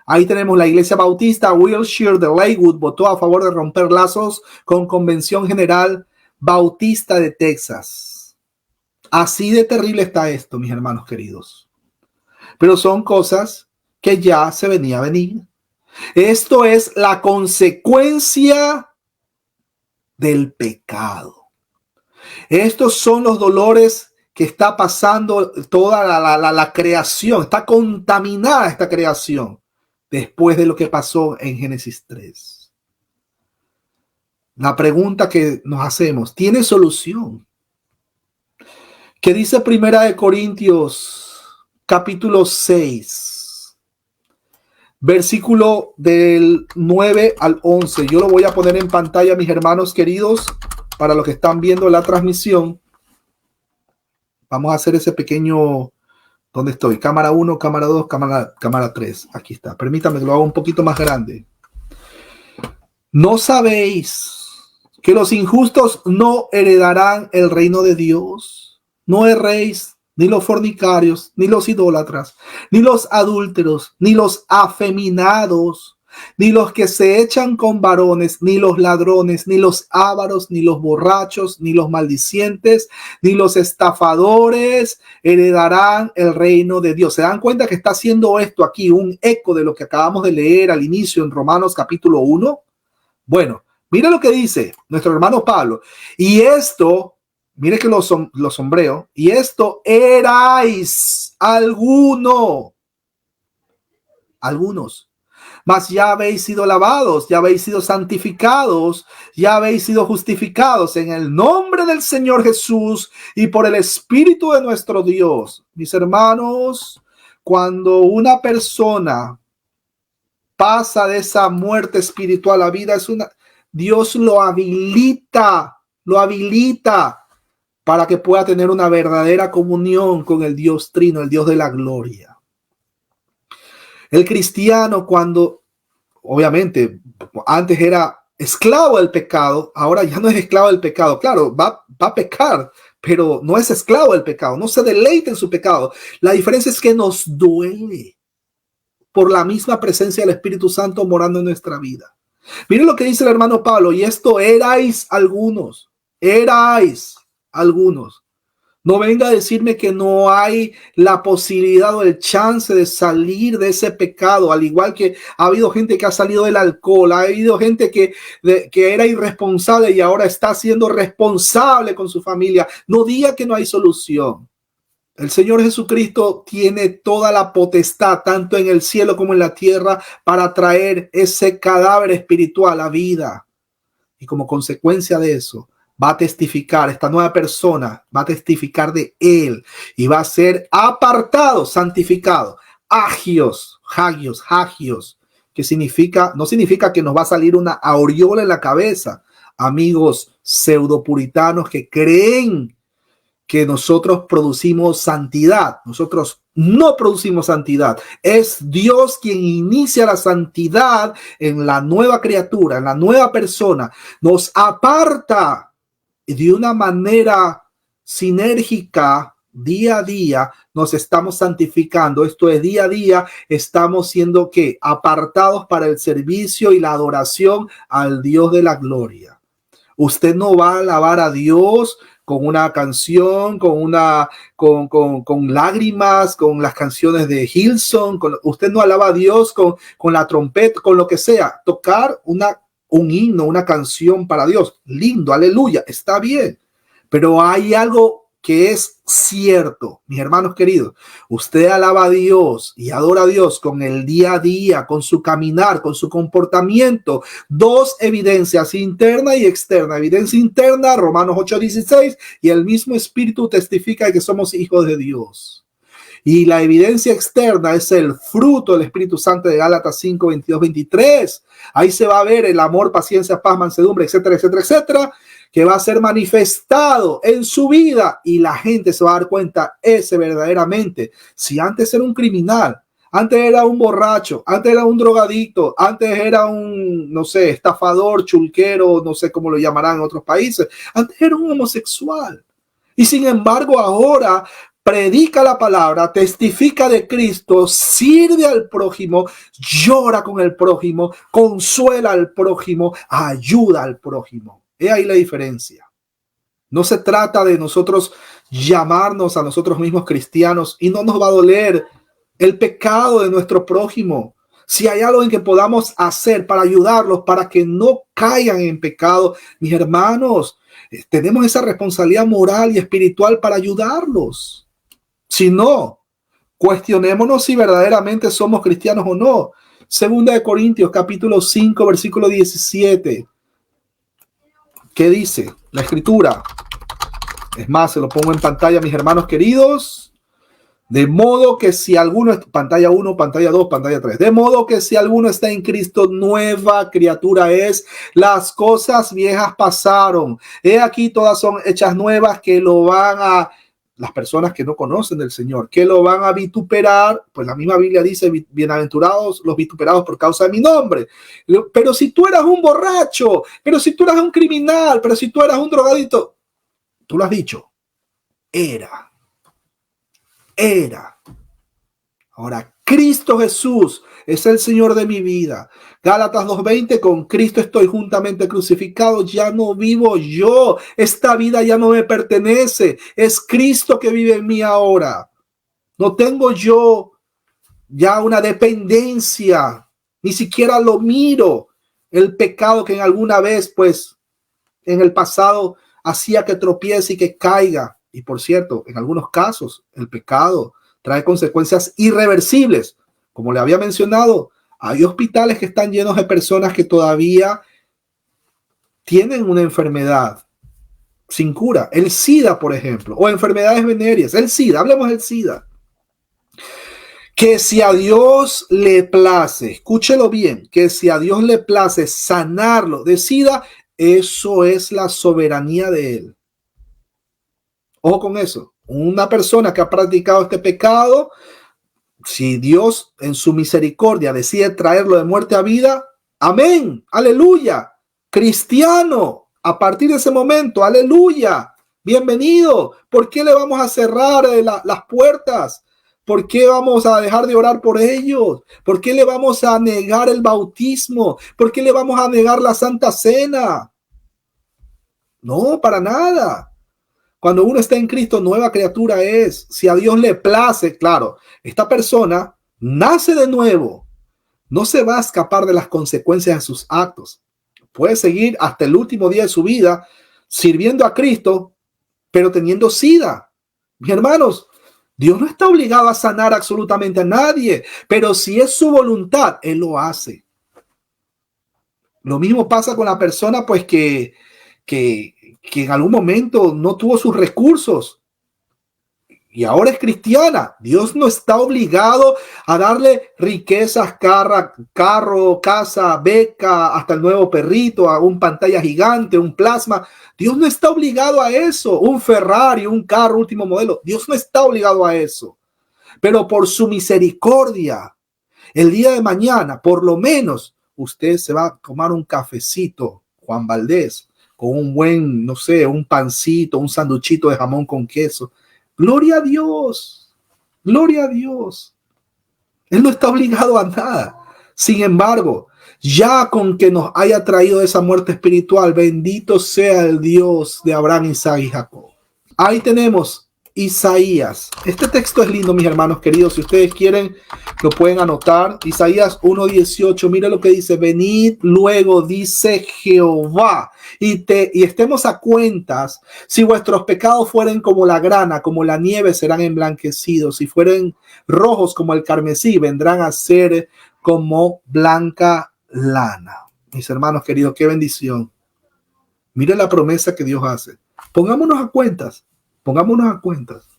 Ahí tenemos la Iglesia Bautista Wilshire de Lakewood votó a favor de romper lazos con Convención General Bautista de Texas. Así de terrible está esto, mis hermanos queridos. Pero son cosas que ya se venía a venir. Esto es la consecuencia del pecado. Estos son los dolores que está pasando toda la creación. Está contaminada esta creación después de lo que pasó en Génesis 3. La pregunta que nos hacemos, ¿tiene solución? ¿Qué dice Primera de Corintios, capítulo 6, versículo del 9 al 11? Yo lo voy a poner en pantalla, mis hermanos queridos, para los que están viendo la transmisión. Vamos a hacer ese pequeño... ¿Dónde estoy? Cámara 1, cámara 2, cámara 3. Aquí está. Permítame que lo haga un poquito más grande. ¿No sabéis que los injustos no heredarán el reino de Dios? No erréis, ni los fornicarios, ni los idólatras, ni los adúlteros, ni los afeminados, ni los que se echan con varones, ni los ladrones, ni los ávaros, ni los borrachos, ni los maldicientes, ni los estafadores heredarán el reino de Dios. ¿Se dan cuenta que está haciendo esto aquí un eco de lo que acabamos de leer al inicio en Romanos capítulo 1? Bueno, mira lo que dice nuestro hermano Pablo. Y esto, mire que lo sombreo, y esto erais algunos, mas ya habéis sido lavados, ya habéis sido santificados, ya habéis sido justificados en el nombre del Señor Jesús y por el Espíritu de nuestro Dios. Mis hermanos, cuando una persona pasa de esa muerte espiritual a vida, Dios lo habilita para que pueda tener una verdadera comunión con el Dios Trino, el Dios de la gloria. El cristiano, cuando obviamente antes era esclavo del pecado, ahora ya no es esclavo del pecado. Claro, va a pecar, pero no es esclavo del pecado, no se deleita en su pecado. La diferencia es que nos duele por la misma presencia del Espíritu Santo morando en nuestra vida. Miren lo que dice el hermano Pablo, y esto erais algunos. No venga a decirme que no hay la posibilidad o el chance de salir de ese pecado, al igual que ha habido gente que ha salido del alcohol, ha habido gente que era irresponsable y ahora está siendo responsable con su familia. No diga que no hay solución. El Señor Jesucristo tiene toda la potestad, tanto en el cielo como en la tierra, para traer ese cadáver espiritual a vida. Y como consecuencia de eso, va a testificar, esta nueva persona va a testificar de él y va a ser apartado, santificado, hagios, que significa, no significa que nos va a salir una aureola en la cabeza, amigos pseudopuritanos que creen que nosotros producimos santidad. Nosotros no producimos santidad. Es Dios quien inicia la santidad en la nueva criatura, en la nueva persona. Nos aparta de una manera sinérgica, día a día, nos estamos santificando. Esto es, día a día estamos siendo ¿qué? Apartados para el servicio y la adoración al Dios de la gloria. Usted no va a alabar a Dios con una canción, con lágrimas, con las canciones de Hillsong. Usted no alaba a Dios con la trompeta, con lo que sea. Tocar un himno, una canción para Dios, lindo, aleluya, está bien, pero hay algo que es cierto, mis hermanos queridos. Usted alaba a Dios y adora a Dios con el día a día, con su caminar, con su comportamiento. Dos evidencias, interna y externa. Evidencia interna, Romanos 8:16, y el mismo Espíritu testifica de que somos hijos de Dios. Y la evidencia externa es el fruto del Espíritu Santo de Gálatas 5:22-23. Ahí se va a ver el amor, paciencia, paz, mansedumbre, etcétera, etcétera, etcétera, que va a ser manifestado en su vida y la gente se va a dar cuenta ese verdaderamente. Si antes era un criminal, antes era un borracho, antes era un drogadicto, antes era un, no sé, estafador, chulquero, no sé cómo lo llamarán en otros países, antes era un homosexual. Y sin embargo ahora predica la palabra, testifica de Cristo, sirve al prójimo, llora con el prójimo, consuela al prójimo, ayuda al prójimo. He ahí la diferencia. No se trata de nosotros llamarnos a nosotros mismos cristianos y no nos va a doler el pecado de nuestro prójimo. Si hay algo en que podamos hacer para ayudarlos, para que no caigan en pecado, mis hermanos, tenemos esa responsabilidad moral y espiritual para ayudarlos. Si no, cuestionémonos si verdaderamente somos cristianos o no. Segunda de Corintios, capítulo 5, versículo 17. ¿Qué dice la escritura? Es más, se lo pongo en pantalla, mis hermanos queridos. De modo que si alguno, pantalla 1, pantalla 2, pantalla 3. De modo que si alguno está en Cristo, nueva criatura es. Las cosas viejas pasaron. He aquí todas son hechas nuevas, que lo van a, las personas que no conocen del Señor, que lo van a vituperar. Pues la misma Biblia dice, bienaventurados los vituperados por causa de mi nombre. Pero si tú eras un borracho, pero si tú eras un criminal, pero si tú eras un drogadito, tú lo has dicho, era. Ahora, Cristo Jesús es el Señor de mi vida. Gálatas 2:20, con Cristo estoy juntamente crucificado, ya no vivo yo, esta vida ya no me pertenece, es Cristo que vive en mí ahora. No tengo yo ya una dependencia, ni siquiera lo miro, el pecado que en alguna vez, pues, en el pasado hacía que tropiece y que caiga. Y por cierto, en algunos casos el pecado trae consecuencias irreversibles. Como le había mencionado, hay hospitales que están llenos de personas que todavía tienen una enfermedad sin cura. El SIDA, por ejemplo, o enfermedades venéreas. El SIDA, hablemos del SIDA. Que si a Dios le place, escúchelo bien, que si a Dios le place sanarlo de SIDA, eso es la soberanía de Él. Ojo con eso. Una persona que ha practicado este pecado, si Dios en su misericordia decide traerlo de muerte a vida, amén, aleluya, cristiano, a partir de ese momento, aleluya, bienvenido. ¿Por qué le vamos a cerrar las puertas? ¿Por qué vamos a dejar de orar por ellos? ¿Por qué le vamos a negar el bautismo? ¿Por qué le vamos a negar la Santa Cena? No, para nada. Cuando uno está en Cristo, nueva criatura es. Si a Dios le place, claro, esta persona nace de nuevo. No se va a escapar de las consecuencias de sus actos. Puede seguir hasta el último día de su vida sirviendo a Cristo, pero teniendo SIDA. Mis hermanos, Dios no está obligado a sanar absolutamente a nadie, pero si es su voluntad, Él lo hace. Lo mismo pasa con la persona, pues, que en algún momento no tuvo sus recursos y ahora es cristiana. Dios no está obligado a darle riquezas, carro, casa, beca, hasta el nuevo perrito, a un pantalla gigante, un plasma. Dios no está obligado a eso, un Ferrari, un carro último modelo. Dios no está obligado a eso, pero por su misericordia, el día de mañana, por lo menos, usted se va a tomar un cafecito, Juan Valdés, con un buen, no sé, un pancito, un sanduchito de jamón con queso. Gloria a Dios, gloria a Dios. Él no está obligado a nada. Sin embargo, ya con que nos haya traído esa muerte espiritual, bendito sea el Dios de Abraham, Isaac y Jacob. Ahí tenemos Isaías. Este texto es lindo, mis hermanos queridos. Si ustedes quieren, lo pueden anotar. Isaías 1:18. Mire lo que dice. Venid luego, dice Jehová, y estemos a cuentas. Si vuestros pecados fueren como la grana, como la nieve, serán emblanquecidos. Si fueren rojos como el carmesí, vendrán a ser como blanca lana. Mis hermanos queridos, qué bendición. Mire la promesa que Dios hace. Pongámonos a cuentas. Pongámonos a cuentas.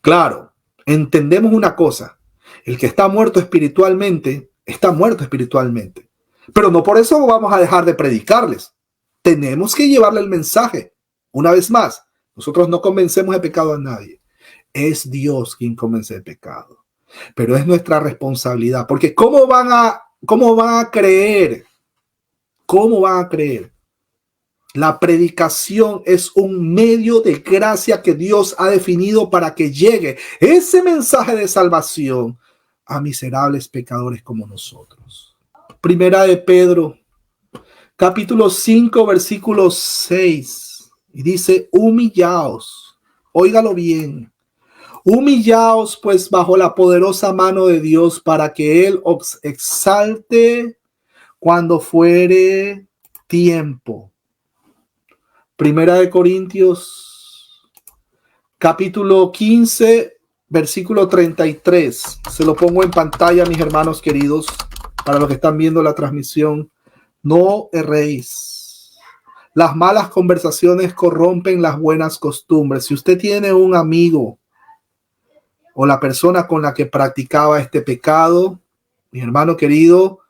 Claro, entendemos una cosa. El que está muerto espiritualmente, está muerto espiritualmente. Pero no por eso vamos a dejar de predicarles. Tenemos que llevarle el mensaje. Una vez más, nosotros no convencemos de pecado a nadie. Es Dios quien convence de pecado. Pero es nuestra responsabilidad. Porque ¿cómo van a creer? ¿Cómo van a creer? La predicación es un medio de gracia que Dios ha definido para que llegue ese mensaje de salvación a miserables pecadores como nosotros. Primera de Pedro, capítulo 5, versículo 6. Y dice, humillaos, óigalo bien, humillaos pues bajo la poderosa mano de Dios para que Él os exalte cuando fuere tiempo, Primera de Corintios, capítulo 15, versículo 33. Se lo pongo en pantalla, mis hermanos queridos, para los que están viendo la transmisión. No erréis. Las malas conversaciones corrompen las buenas costumbres. Si usted tiene un amigo o la persona con la que practicaba este pecado, mi hermano querido,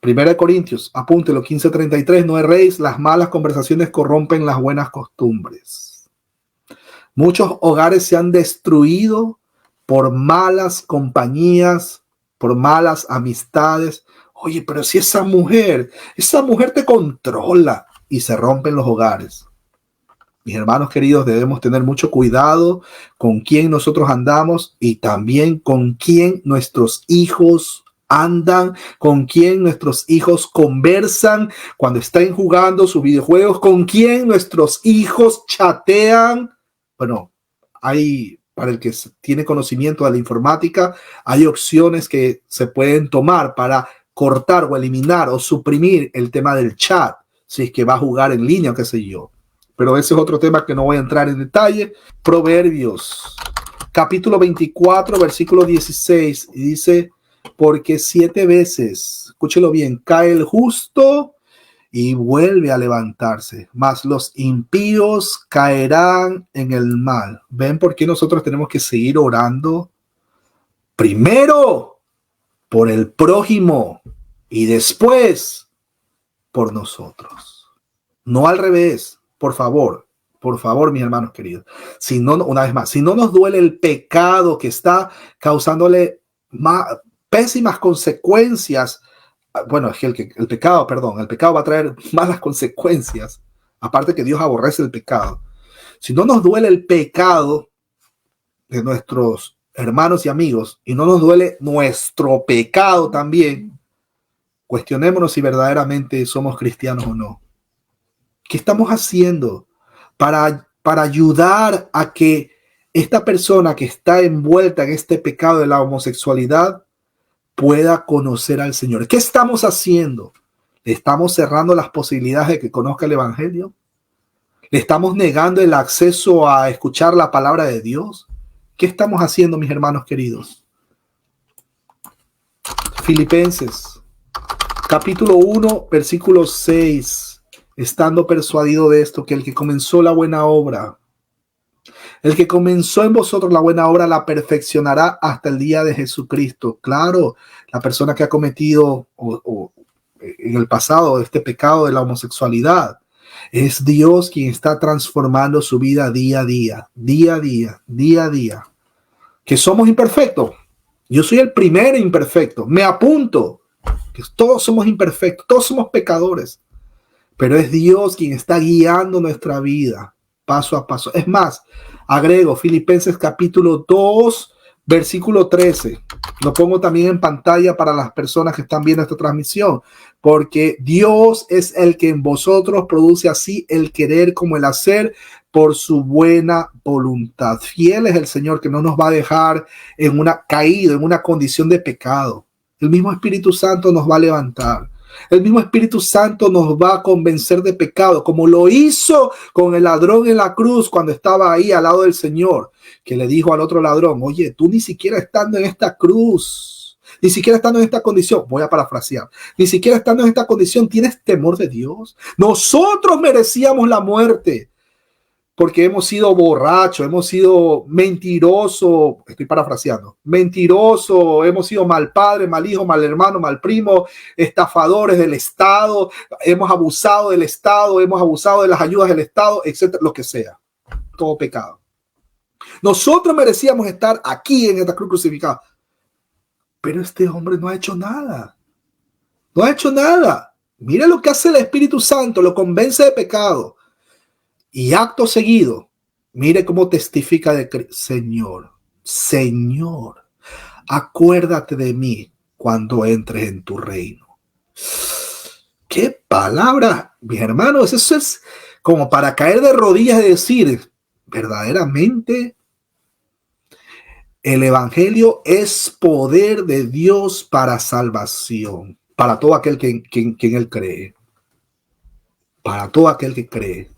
Primera de Corintios, apúntelo, 15:33, no erréis, las malas conversaciones corrompen las buenas costumbres. Muchos hogares se han destruido por malas compañías, por malas amistades. Oye, pero si esa mujer te controla, y se rompen los hogares. Mis hermanos queridos, debemos tener mucho cuidado con quién nosotros andamos y también con quién nuestros hijos andan, con quién nuestros hijos conversan cuando están jugando sus videojuegos, con quién nuestros hijos chatean. Bueno, para el que tiene conocimiento de la informática, hay opciones que se pueden tomar para cortar o eliminar o suprimir el tema del chat, si es que va a jugar en línea o qué sé yo. Pero ese es otro tema que no voy a entrar en detalle. Proverbios, capítulo 24, versículo 16, y dice, porque 7 veces, escúchelo bien, cae el justo y vuelve a levantarse, mas los impíos caerán en el mal. ¿Ven por qué nosotros tenemos que seguir orando? Primero por el prójimo y después por nosotros. No al revés. Por favor, mis hermanos queridos. Si no, una vez más, si no nos duele el pecado que está causándole pésimas consecuencias, bueno, es que el pecado va a traer malas consecuencias, aparte que Dios aborrece el pecado. Si no nos duele el pecado de nuestros hermanos y amigos, y no nos duele nuestro pecado también, cuestionémonos si verdaderamente somos cristianos o no. ¿Qué estamos haciendo para ayudar a que esta persona que está envuelta en este pecado de la homosexualidad pueda conocer al Señor? ¿Qué estamos haciendo? ¿Le estamos cerrando las posibilidades de que conozca el Evangelio? ¿Le estamos negando el acceso a escuchar la palabra de Dios? ¿Qué estamos haciendo, mis hermanos queridos? Filipenses, capítulo 1, versículo 6. Estando persuadido de esto, que el que comenzó la buena obra, el que comenzó en vosotros la buena obra, la perfeccionará hasta el día de Jesucristo. Claro, la persona que ha cometido en el pasado este pecado de la homosexualidad, es Dios quien está transformando su vida día a día, día a día, día a día. Que somos imperfectos. Yo soy el primero imperfecto. Me apunto. Que todos somos imperfectos, todos somos pecadores. Pero es Dios quien está guiando nuestra vida paso a paso. Es más, agrego Filipenses capítulo 2, versículo 13. Lo pongo también en pantalla para las personas que están viendo esta transmisión. Porque Dios es el que en vosotros produce así el querer como el hacer por su buena voluntad. Fiel es el Señor que no nos va a dejar caído en una condición de pecado. El mismo Espíritu Santo nos va a levantar. El mismo Espíritu Santo nos va a convencer de pecado, como lo hizo con el ladrón en la cruz cuando estaba ahí al lado del Señor, que le dijo al otro ladrón, oye, tú ni siquiera estando en esta cruz, ni siquiera estando en esta condición, voy a parafrasear, ni siquiera estando en esta condición, ¿tienes temor de Dios? Nosotros merecíamos la muerte, porque hemos sido borrachos, hemos sido mentirosos, estoy parafraseando, mentirosos, hemos sido mal padre, mal hijo, mal hermano, mal primo, estafadores del Estado, hemos abusado del Estado, hemos abusado de las ayudas del Estado, etcétera, lo que sea, todo pecado. Nosotros merecíamos estar aquí en esta cruz crucificada, pero este hombre no ha hecho nada, no ha hecho nada. Mira lo que hace el Espíritu Santo, lo convence de pecado. Y acto seguido, mire cómo testifica de Señor, Señor, acuérdate de mí cuando entres en tu reino. ¡Qué palabra, mis hermanos! Eso es como para caer de rodillas y decir, verdaderamente, el Evangelio es poder de Dios para salvación, para todo aquel que en él cree. Para todo aquel que cree.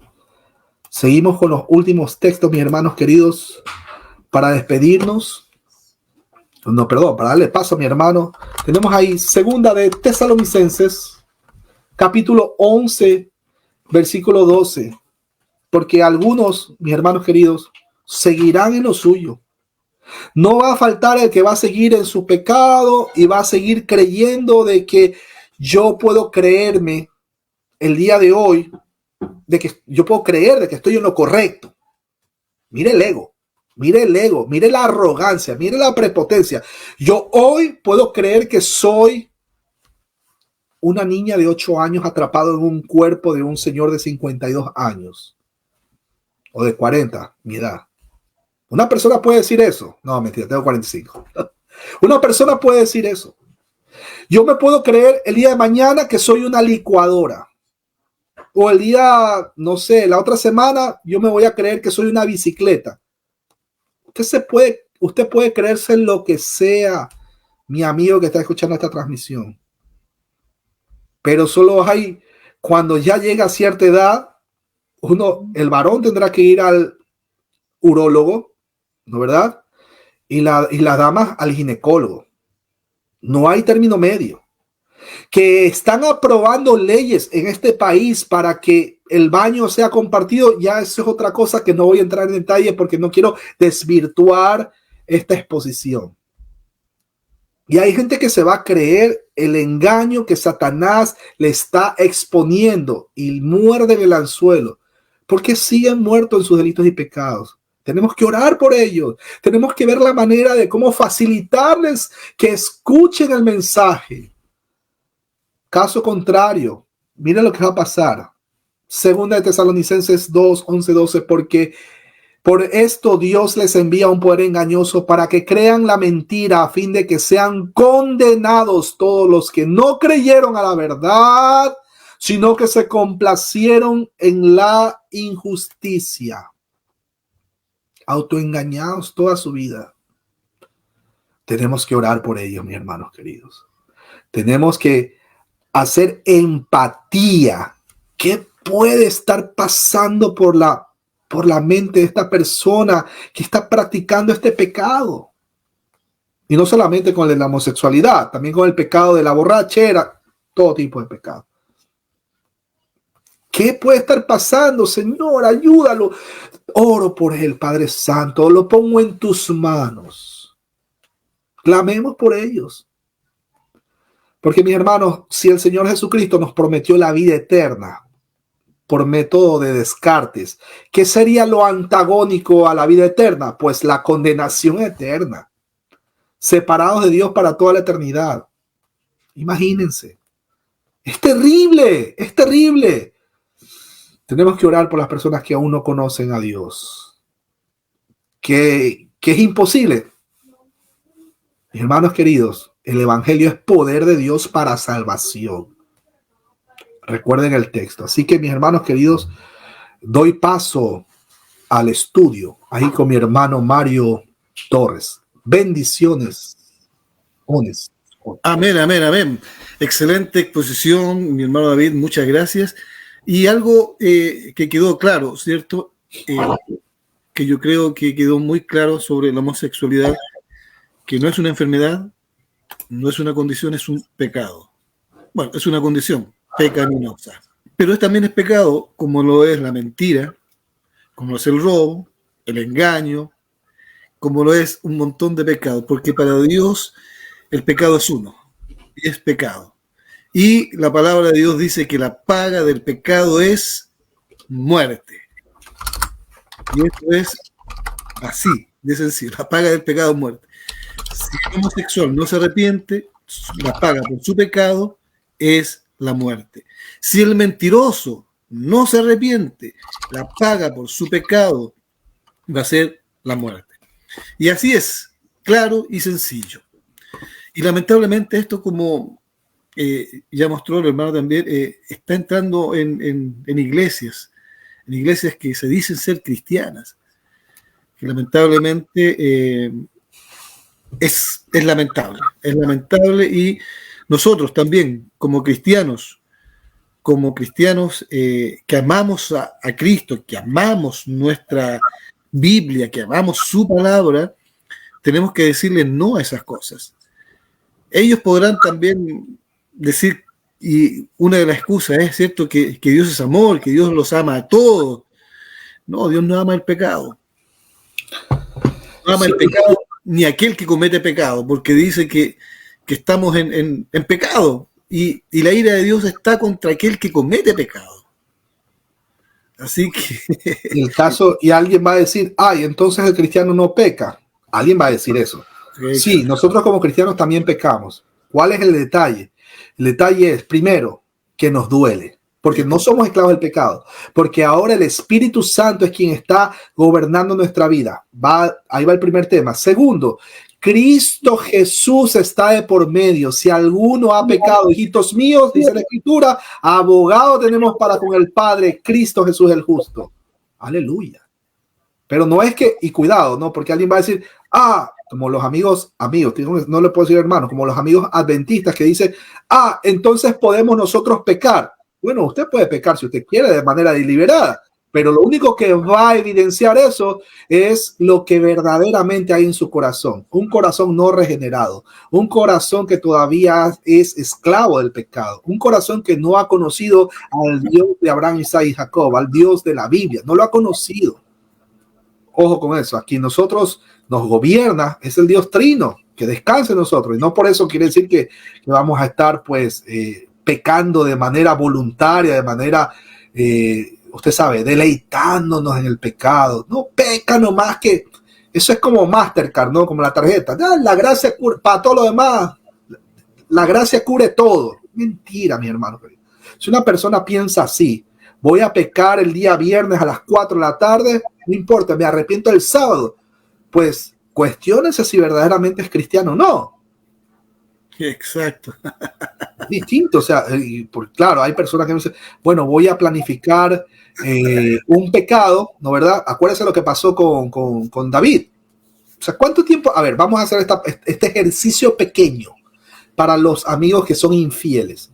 Seguimos con los últimos textos, mis hermanos queridos, para despedirnos. No, perdón, para darle paso a mi hermano. Tenemos ahí segunda de Tesalonicenses, capítulo 11, versículo 12. Porque algunos, mis hermanos queridos, seguirán en lo suyo. No va a faltar el que va a seguir en su pecado y va a seguir creyendo de que yo puedo creerme el día de hoy, de que yo puedo creer de que estoy en lo correcto. Mire el ego, mire la arrogancia, mire la prepotencia. Yo hoy puedo creer que soy una niña de 8 años atrapado en un cuerpo de un señor de 52 años o de 40, mi edad. Una persona puede decir eso. No, mentira, tengo 45. Una persona puede decir eso. Yo me puedo creer el día de mañana que soy una licuadora. O el día, no sé, la otra semana yo me voy a creer que soy una bicicleta. Usted puede creerse en lo que sea, mi amigo que está escuchando esta transmisión. Pero solo hay, cuando ya llega a cierta edad, el varón tendrá que ir al urólogo, ¿no verdad? Y las damas al ginecólogo. No hay término medio. Que están aprobando leyes en este país para que el baño sea compartido, ya eso es otra cosa que no voy a entrar en detalle porque no quiero desvirtuar esta exposición. Y hay gente que se va a creer el engaño que Satanás le está exponiendo y muerde el anzuelo, porque siguen muertos en sus delitos y pecados. Tenemos que orar por ellos. Tenemos que ver la manera de cómo facilitarles que escuchen el mensaje. Caso contrario, mira lo que va a pasar. Segunda de Tesalonicenses 2, 11, 12, porque por esto Dios les envía un poder engañoso para que crean la mentira a fin de que sean condenados todos los que no creyeron a la verdad, sino que se complacieron en la injusticia. Autoengañados toda su vida. Tenemos que orar por ellos, mis hermanos queridos. Tenemos que hacer empatía. ¿Qué puede estar pasando por la mente de esta persona que está practicando este pecado? Y no solamente con la homosexualidad, también con el pecado de la borrachera, todo tipo de pecado. ¿Qué puede estar pasando? Señor, ayúdalo. Oro por él, Padre Santo, lo pongo en tus manos. Clamemos por ellos. Porque, mis hermanos, si el Señor Jesucristo nos prometió la vida eterna por método de Descartes, ¿qué sería lo antagónico a la vida eterna? Pues la condenación eterna. Separados de Dios para toda la eternidad. Imagínense. Es terrible, es terrible. Tenemos que orar por las personas que aún no conocen a Dios. Que es imposible. Mis hermanos queridos, el evangelio es poder de Dios para salvación. Recuerden el texto. Así que, mis hermanos queridos, doy paso al estudio ahí con mi hermano Mario Torres. Bendiciones. Amén, amén, amén. Excelente exposición, mi hermano David, muchas gracias. Y algo que quedó claro, ¿cierto? Que yo creo que quedó muy claro sobre la homosexualidad, que no es una enfermedad, no es una condición, es un pecado. Bueno, es una condición pecaminosa. Pero también es pecado como lo es la mentira, como lo es el robo, el engaño, como lo es un montón de pecados, porque para Dios el pecado es uno, y es pecado. Y la palabra de Dios dice que la paga del pecado es muerte. Y esto es así, de sencillo, la paga del pecado es muerte. Si el homosexual no se arrepiente, la paga por su pecado es la muerte. Si el mentiroso no se arrepiente, la paga por su pecado va a ser la muerte. Y así es, claro y sencillo. Y lamentablemente esto, como ya mostró el hermano también, está entrando en iglesias que se dicen ser cristianas, que lamentablemente es lamentable y nosotros también como cristianos como cristianos que amamos a Cristo, que amamos nuestra Biblia, que amamos su palabra, tenemos que decirle no a esas cosas. Ellos podrán también decir, y una de las excusas es cierto que Dios es amor, que Dios los ama a todos. No, Dios no ama el pecado. No ama el pecado ni aquel que comete pecado, porque dice que estamos en pecado y la ira de Dios está contra aquel que comete pecado. Así que... En el caso, y alguien va a decir, ay, entonces el cristiano no peca. Alguien va a decir eso. Sí, nosotros como cristianos también pecamos. ¿Cuál es el detalle? El detalle es, primero, que nos duele, porque no somos esclavos del pecado, porque ahora el Espíritu Santo es quien está gobernando nuestra vida. Ahí va el primer tema. Segundo, Cristo Jesús está de por medio. Si alguno ha pecado, hijitos míos, dice la Escritura, abogado tenemos para con el Padre, Cristo Jesús el justo. Aleluya. Pero no es que, y cuidado, ¿no? Porque alguien va a decir, como los amigos, no le puedo decir hermanos, como los amigos adventistas que dicen, entonces podemos nosotros pecar. Bueno, usted puede pecar si usted quiere de manera deliberada, pero lo único que va a evidenciar eso es lo que verdaderamente hay en su corazón. Un corazón no regenerado, un corazón que todavía es esclavo del pecado, un corazón que no ha conocido al Dios de Abraham, Isaac y Jacob, al Dios de la Biblia, no lo ha conocido. Ojo con eso, aquí nosotros nos gobierna, es el Dios trino, que descanse en nosotros, y no por eso quiere decir que vamos a estar pues pecando de manera voluntaria, de manera, usted sabe, deleitándonos en el pecado. No, peca nomás, que eso es como Mastercard, ¿no? Como la tarjeta. La gracia cura, para todo lo demás, la gracia cubre todo. Mentira, mi hermano. Si una persona piensa así, voy a pecar el día viernes a las 4 de la tarde, no importa, me arrepiento el sábado, pues cuestiónese si verdaderamente es cristiano o no. Exacto. Distinto, o sea, claro, hay personas que me dicen, bueno, voy a planificar un pecado, ¿no, verdad? Acuérdense lo que pasó con David. O sea, ¿cuánto tiempo? A ver, vamos a hacer este ejercicio pequeño para los amigos que son infieles.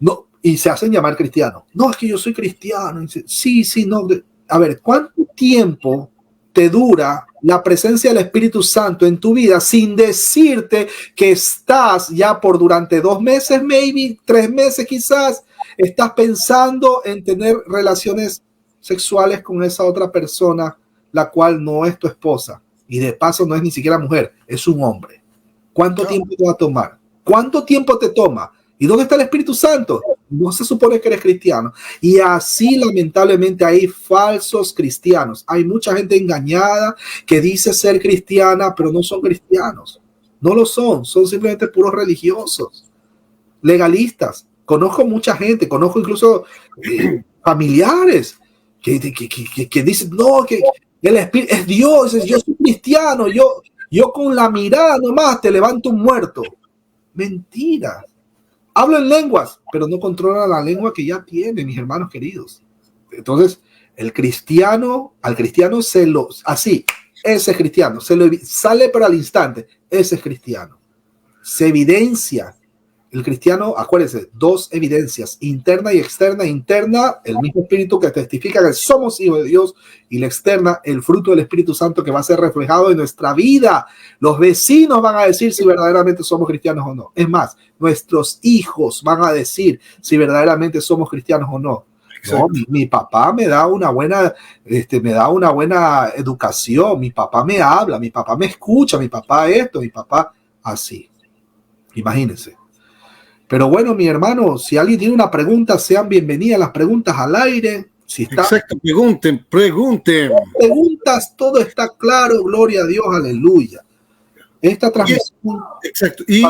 No, y se hacen llamar cristianos. No, es que yo soy cristiano. Sí, no. A ver, ¿cuánto tiempo te dura la presencia del Espíritu Santo en tu vida sin decirte que estás ya por durante 2 meses, maybe 3 meses quizás, estás pensando en tener relaciones sexuales con esa otra persona, la cual no es tu esposa? Y de paso no es ni siquiera mujer, es un hombre. ¿Cuánto tiempo te va a tomar? ¿Cuánto tiempo te toma? ¿Y dónde está el Espíritu Santo? No se supone que eres cristiano. Y así lamentablemente hay falsos cristianos. Hay mucha gente engañada que dice ser cristiana, pero no son cristianos. No lo son simplemente puros religiosos, legalistas. Conozco mucha gente, conozco incluso familiares que dicen, no, que el Espíritu es Dios, yo soy cristiano, yo con la mirada nomás te levanto un muerto. Mentira. Hablo en lenguas, pero no controla la lengua que ya tiene, mis hermanos queridos. Entonces, al cristiano así, ese es cristiano, sale pero al instante, ese es cristiano. Se evidencia. El cristiano, acuérdense, 2 evidencias, interna y externa. Interna, el mismo espíritu que testifica que somos hijos de Dios, y la externa, el fruto del Espíritu Santo que va a ser reflejado en nuestra vida. Los vecinos van a decir si verdaderamente somos cristianos o no. Es más, nuestros hijos van a decir si verdaderamente somos cristianos o no. No, mi papá me da una buena, educación, mi papá me habla, mi papá me escucha, mi papá esto, mi papá así. Imagínense. Pero bueno, mi hermano, si alguien tiene una pregunta, sean bienvenidas las preguntas al aire. Si está, exacto, pregunten. Preguntas, todo está claro, gloria a Dios, aleluya. Esta transmisión. Exacto. Y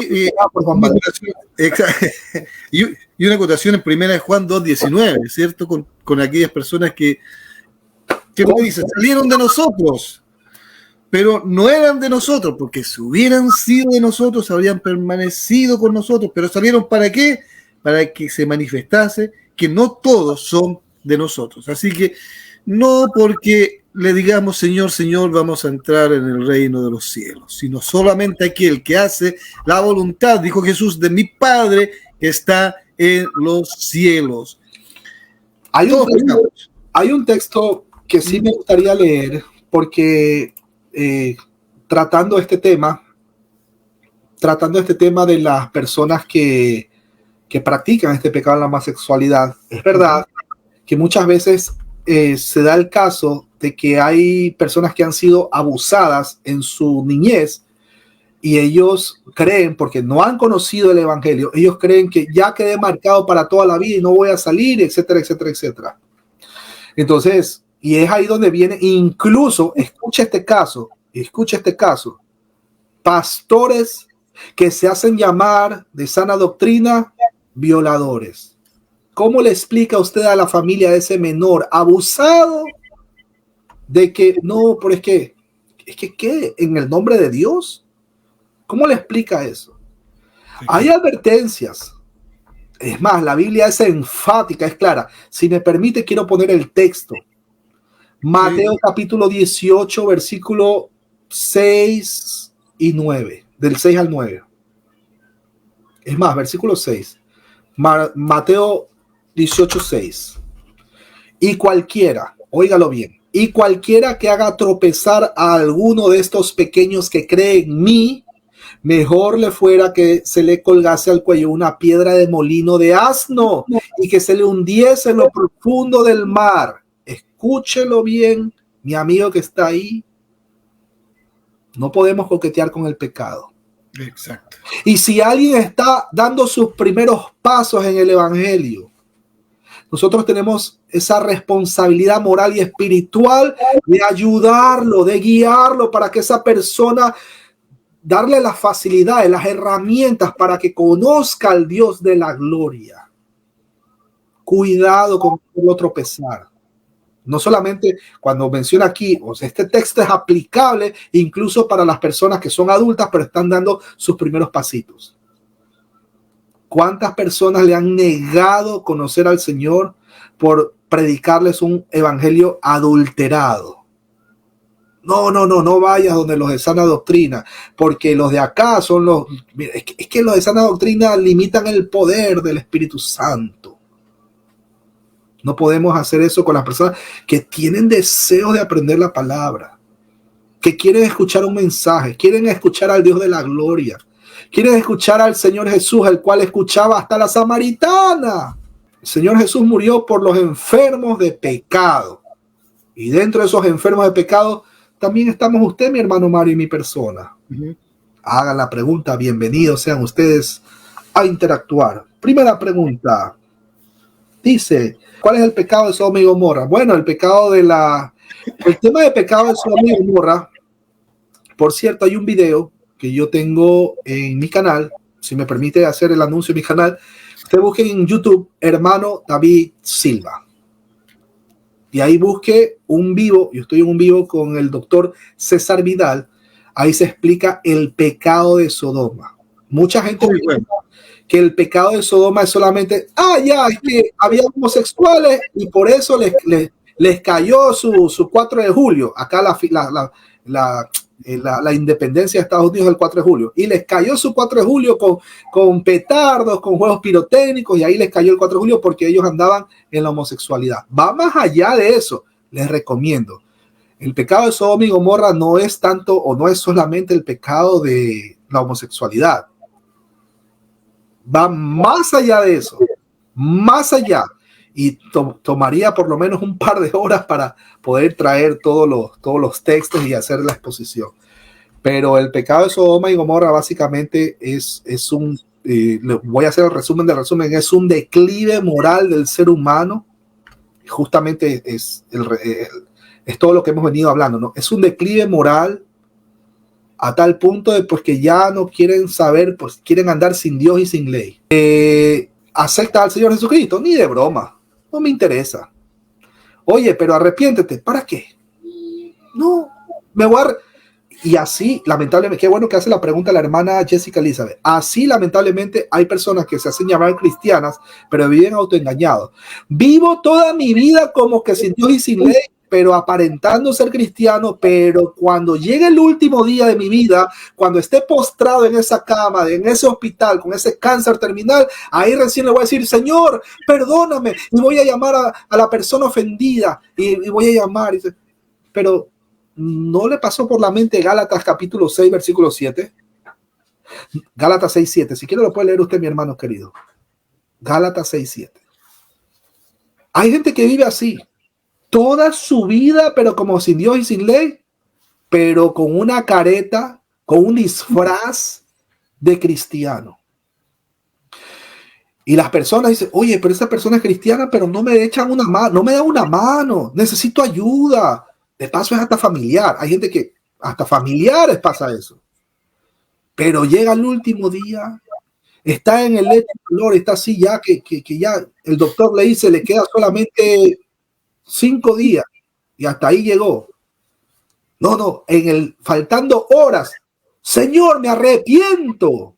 una acotación en 1 Juan 2:19, ¿cierto? Con aquellas personas que me dicen, salieron de nosotros, pero no eran de nosotros, porque si hubieran sido de nosotros, habrían permanecido con nosotros. Pero salieron ¿para qué? Para que se manifestase que no todos son de nosotros. Así que no porque le digamos Señor, Señor, vamos a entrar en el reino de los cielos, sino solamente aquel que hace la voluntad, dijo Jesús, de mi Padre que está en los cielos. Hay un texto que sí me gustaría leer porque tratando este tema de las personas que practican este pecado de la homosexualidad, es verdad que muchas veces se da el caso de que hay personas que han sido abusadas en su niñez y ellos creen, porque no han conocido el evangelio, ellos creen que ya quedé marcado para toda la vida y no voy a salir, etcétera, etcétera, etcétera. Entonces, y es ahí donde viene, incluso, escucha este caso, pastores que se hacen llamar de sana doctrina violadores. ¿Cómo le explica usted a la familia de ese menor abusado de que no, pero es que ¿qué? En el nombre de Dios? ¿Cómo le explica eso? Hay advertencias. Es más, la Biblia es enfática, es clara. Si me permite, quiero poner el texto. Mateo capítulo 18, versículo 6 y 9. Del 6 al 9. Es más, versículo 6. Mateo 18, 6. Y cualquiera, óigalo bien, y cualquiera que haga tropezar a alguno de estos pequeños que creen en mí, mejor le fuera que se le colgase al cuello una piedra de molino de asno y que se le hundiese en lo profundo del mar. Escúchelo bien, mi amigo que está ahí. No podemos coquetear con el pecado. Exacto. Y si alguien está dando sus primeros pasos en el evangelio, nosotros tenemos esa responsabilidad moral y espiritual de ayudarlo, de guiarlo para que esa persona, darle las facilidades, las herramientas para que conozca al Dios de la gloria. Cuidado con no tropezar. No solamente cuando menciona aquí, o sea, este texto es aplicable incluso para las personas que son adultas pero están dando sus primeros pasitos. ¿Cuántas personas le han negado conocer al Señor por predicarles un evangelio adulterado? No vayas donde los de sana doctrina, porque los de acá son los... Es que los de sana doctrina limitan el poder del Espíritu Santo. No podemos hacer eso con las personas que tienen deseos de aprender la palabra, que quieren escuchar un mensaje, quieren escuchar al Dios de la gloria, quieren escuchar al Señor Jesús, el cual escuchaba hasta la samaritana. El Señor Jesús murió por los enfermos de pecado. Y dentro de esos enfermos de pecado también estamos usted, mi hermano Mario, y mi persona. Hagan la pregunta, bienvenidos sean ustedes a interactuar. Primera pregunta. Dice, ¿cuál es el pecado de Sodoma y Gomorra? Bueno, el tema de pecado de Sodoma y Gomorra, por cierto, hay un video que yo tengo en mi canal, si me permite hacer el anuncio en mi canal. Usted busque en YouTube, hermano David Silva. Y ahí busque un vivo, yo estoy en un vivo con el doctor César Vidal, ahí se explica el pecado de Sodoma. Mucha gente piensa que el pecado de Sodoma es solamente, es que había homosexuales y por eso les cayó su 4 de julio, acá la independencia de Estados Unidos el 4 de julio, y les cayó su 4 de julio con petardos, con juegos pirotécnicos, y ahí les cayó el 4 de julio porque ellos andaban en la homosexualidad. Va más allá de eso, les recomiendo. El pecado de Sodoma y Gomorra no es tanto o no es solamente el pecado de la homosexualidad. Va más allá de eso, más allá. Y tomaría por lo menos un par de horas para poder traer todos los textos y hacer la exposición. Pero el pecado de Sodoma y Gomorra básicamente es un, voy a hacer el resumen del resumen, es un declive moral del ser humano. Justamente es todo lo que hemos venido hablando, ¿no? Es un declive moral a tal punto de pues que ya no quieren saber, pues quieren andar sin Dios y sin ley. ¿Acepta al Señor Jesucristo? Ni de broma. No me interesa. Oye, pero arrepiéntete. ¿Para qué? No, me voy a... Y así, lamentablemente, qué bueno que hace la pregunta la hermana Jessica Elizabeth. Así, lamentablemente, hay personas que se hacen llamar cristianas, pero viven autoengañados. Vivo toda mi vida como que sin Dios y sin ley, pero aparentando ser cristiano, pero cuando llegue el último día de mi vida, cuando esté postrado en esa cama, en ese hospital, con ese cáncer terminal, ahí recién le voy a decir, Señor, perdóname, y voy a llamar a la persona ofendida, y voy a llamar, pero ¿no le pasó por la mente Gálatas capítulo 6, versículo 7? Gálatas 6, 7. Si quiere lo puede leer usted, mi hermano querido. Gálatas 6, 7. Hay gente que vive así, toda su vida, pero como sin Dios y sin ley, pero con una careta, con un disfraz de cristiano. Y las personas dicen, oye, pero esa persona es cristiana, pero no me echan una mano, no me da una mano, necesito ayuda. De paso es hasta familiar. Hay gente que hasta familiares pasa eso. Pero llega el último día, está en el lecho de dolor, está así ya que ya el doctor le dice, le queda solamente 5 días y hasta ahí llegó. No, faltando horas, Señor, me arrepiento.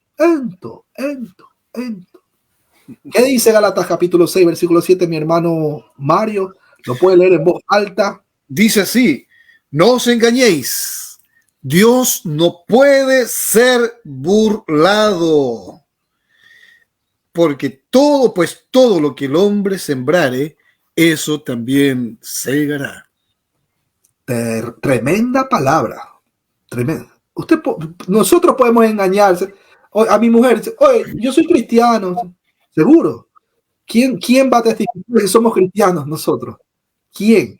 ¿Qué dice Gálatas capítulo 6, versículo 7, mi hermano Mario? ¿Lo puede leer en voz alta? Dice así, no os engañéis, Dios no puede ser burlado, porque todo lo que el hombre sembrare, eso también segará. Tremenda palabra, tremenda. Nosotros podemos engañarse. A mi mujer dice, oye, yo soy cristiano, seguro. ¿Quién va a testificar si somos cristianos nosotros? ¿Quién?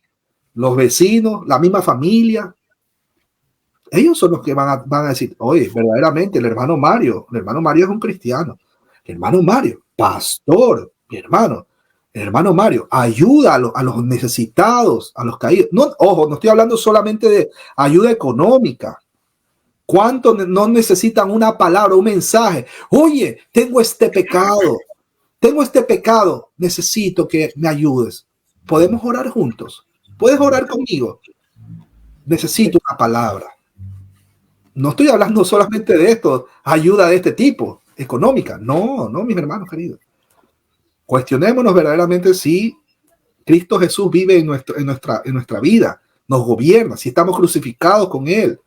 Los vecinos, la misma familia. Ellos son los que van a decir, oye, verdaderamente el hermano Mario es un cristiano. El hermano Mario, pastor, mi hermano. El hermano Mario ayuda a los necesitados, a los caídos. No, ojo, no estoy hablando solamente de ayuda económica. ¿Cuántos no necesitan una palabra, un mensaje? Oye, tengo este pecado, necesito que me ayudes. ¿Podemos orar juntos? ¿Puedes orar conmigo? Necesito una palabra. No estoy hablando solamente de esto, ayuda de este tipo, económica. No, mis hermanos queridos. Cuestionémonos verdaderamente si Cristo Jesús vive en nuestra vida, nos gobierna, si estamos crucificados con Él.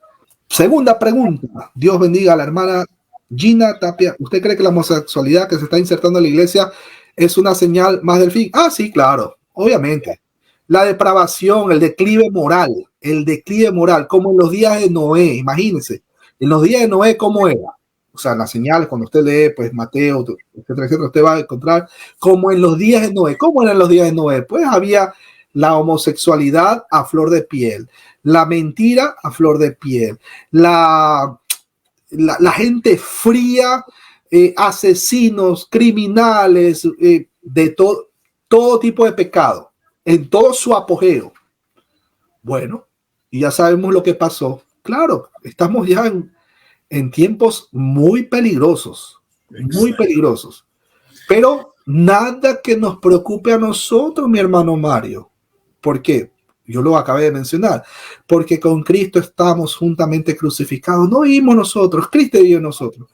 Segunda pregunta. Dios bendiga a la hermana Gina Tapia. ¿Usted cree que la homosexualidad que se está insertando en la iglesia es una señal más del fin? Ah, sí, claro, obviamente. La depravación, el declive moral, como en los días de Noé, imagínense. En los días de Noé, ¿cómo era? O sea, las señales, cuando usted lee, pues Mateo, etcétera, usted va a encontrar como en los días de Noé. ¿Cómo eran los días de Noé? Pues había la homosexualidad a flor de piel, la mentira a flor de piel, la gente fría, asesinos, criminales, de todo tipo de pecado, en todo su apogeo. Bueno, y ya sabemos lo que pasó. Claro, estamos ya en tiempos muy peligrosos, pero nada que nos preocupe a nosotros, mi hermano Mario. ¿Por qué? Yo lo acabé de mencionar, porque con Cristo estamos juntamente crucificados. No vivimos nosotros, Cristo vive en nosotros.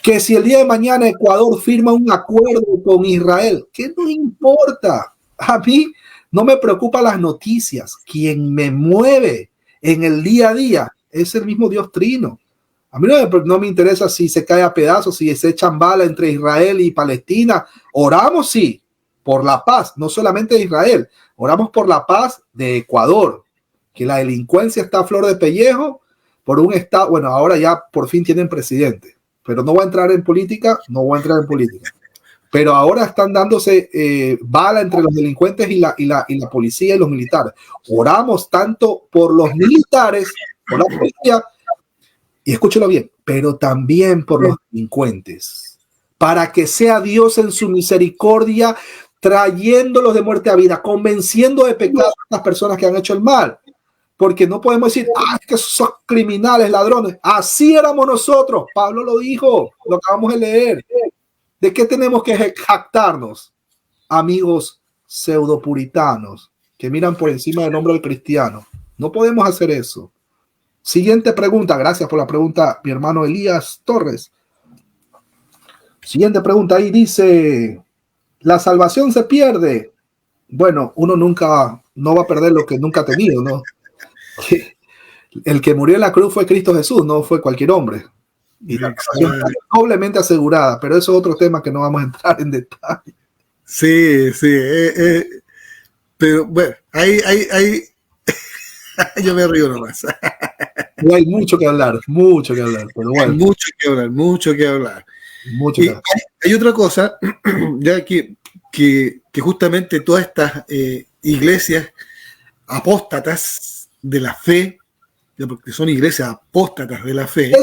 Que si el día de mañana Ecuador firma un acuerdo con Israel, ¿qué nos importa? A mí no me preocupan las noticias. Quien me mueve en el día a día es el mismo Dios Trino. A mí no me interesa si se cae a pedazos, si se echan balas entre Israel y Palestina. Oramos, sí, por la paz, no solamente de Israel. Oramos por la paz de Ecuador, que la delincuencia está a flor de pellejo por un estado. Bueno, ahora ya por fin tienen presidente, pero no voy a entrar en política. Pero ahora están dándose bala entre los delincuentes y la policía y los militares. Oramos tanto por los militares, por la policía, y escúchelo bien, pero también por los delincuentes, para que sea Dios en su misericordia trayéndolos de muerte a vida, convenciendo de pecado a las personas que han hecho el mal. Porque no podemos decir, es que son criminales, ladrones. Así éramos nosotros. Pablo lo dijo, lo acabamos de leer. ¿De qué tenemos que jactarnos, amigos pseudopuritanos que miran por encima del hombro del cristiano? No podemos hacer eso. Siguiente pregunta. Gracias por la pregunta, mi hermano Elías Torres. Siguiente pregunta. Ahí dice, ¿la salvación se pierde? Bueno, uno nunca, no va a perder lo que nunca ha tenido, ¿no? El que murió en la cruz fue Cristo Jesús, no fue cualquier hombre. Y la salvación está doblemente asegurada, pero eso es otro tema que no vamos a entrar en detalle. Sí, sí. Pero bueno, ahí yo me río nomás. Y hay mucho que hablar, pero bueno. Hay mucho que hablar. Y hay otra cosa, ya que justamente todas estas iglesias apóstatas de la fe, ya porque son iglesias apóstatas de la fe.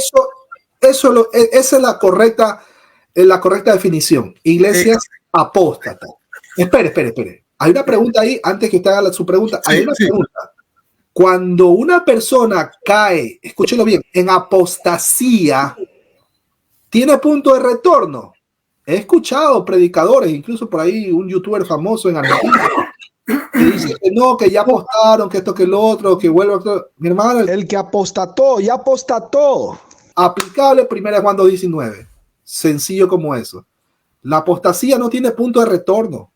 Esa es la correcta definición. Iglesias apóstatas. Espere. Hay una pregunta ahí, antes que usted haga su pregunta. Hay una pregunta. Cuando una persona cae, escúchelo bien, en apostasía, ¿tiene punto de retorno? He escuchado predicadores, incluso por ahí un youtuber famoso en Argentina, que dice que no, que ya apostaron, que esto, que lo otro, que vuelva. Mi hermano, el que apostató, ya apostató. Aplicable 1 Juan 2:19. Sencillo como eso. La apostasía no tiene punto de retorno.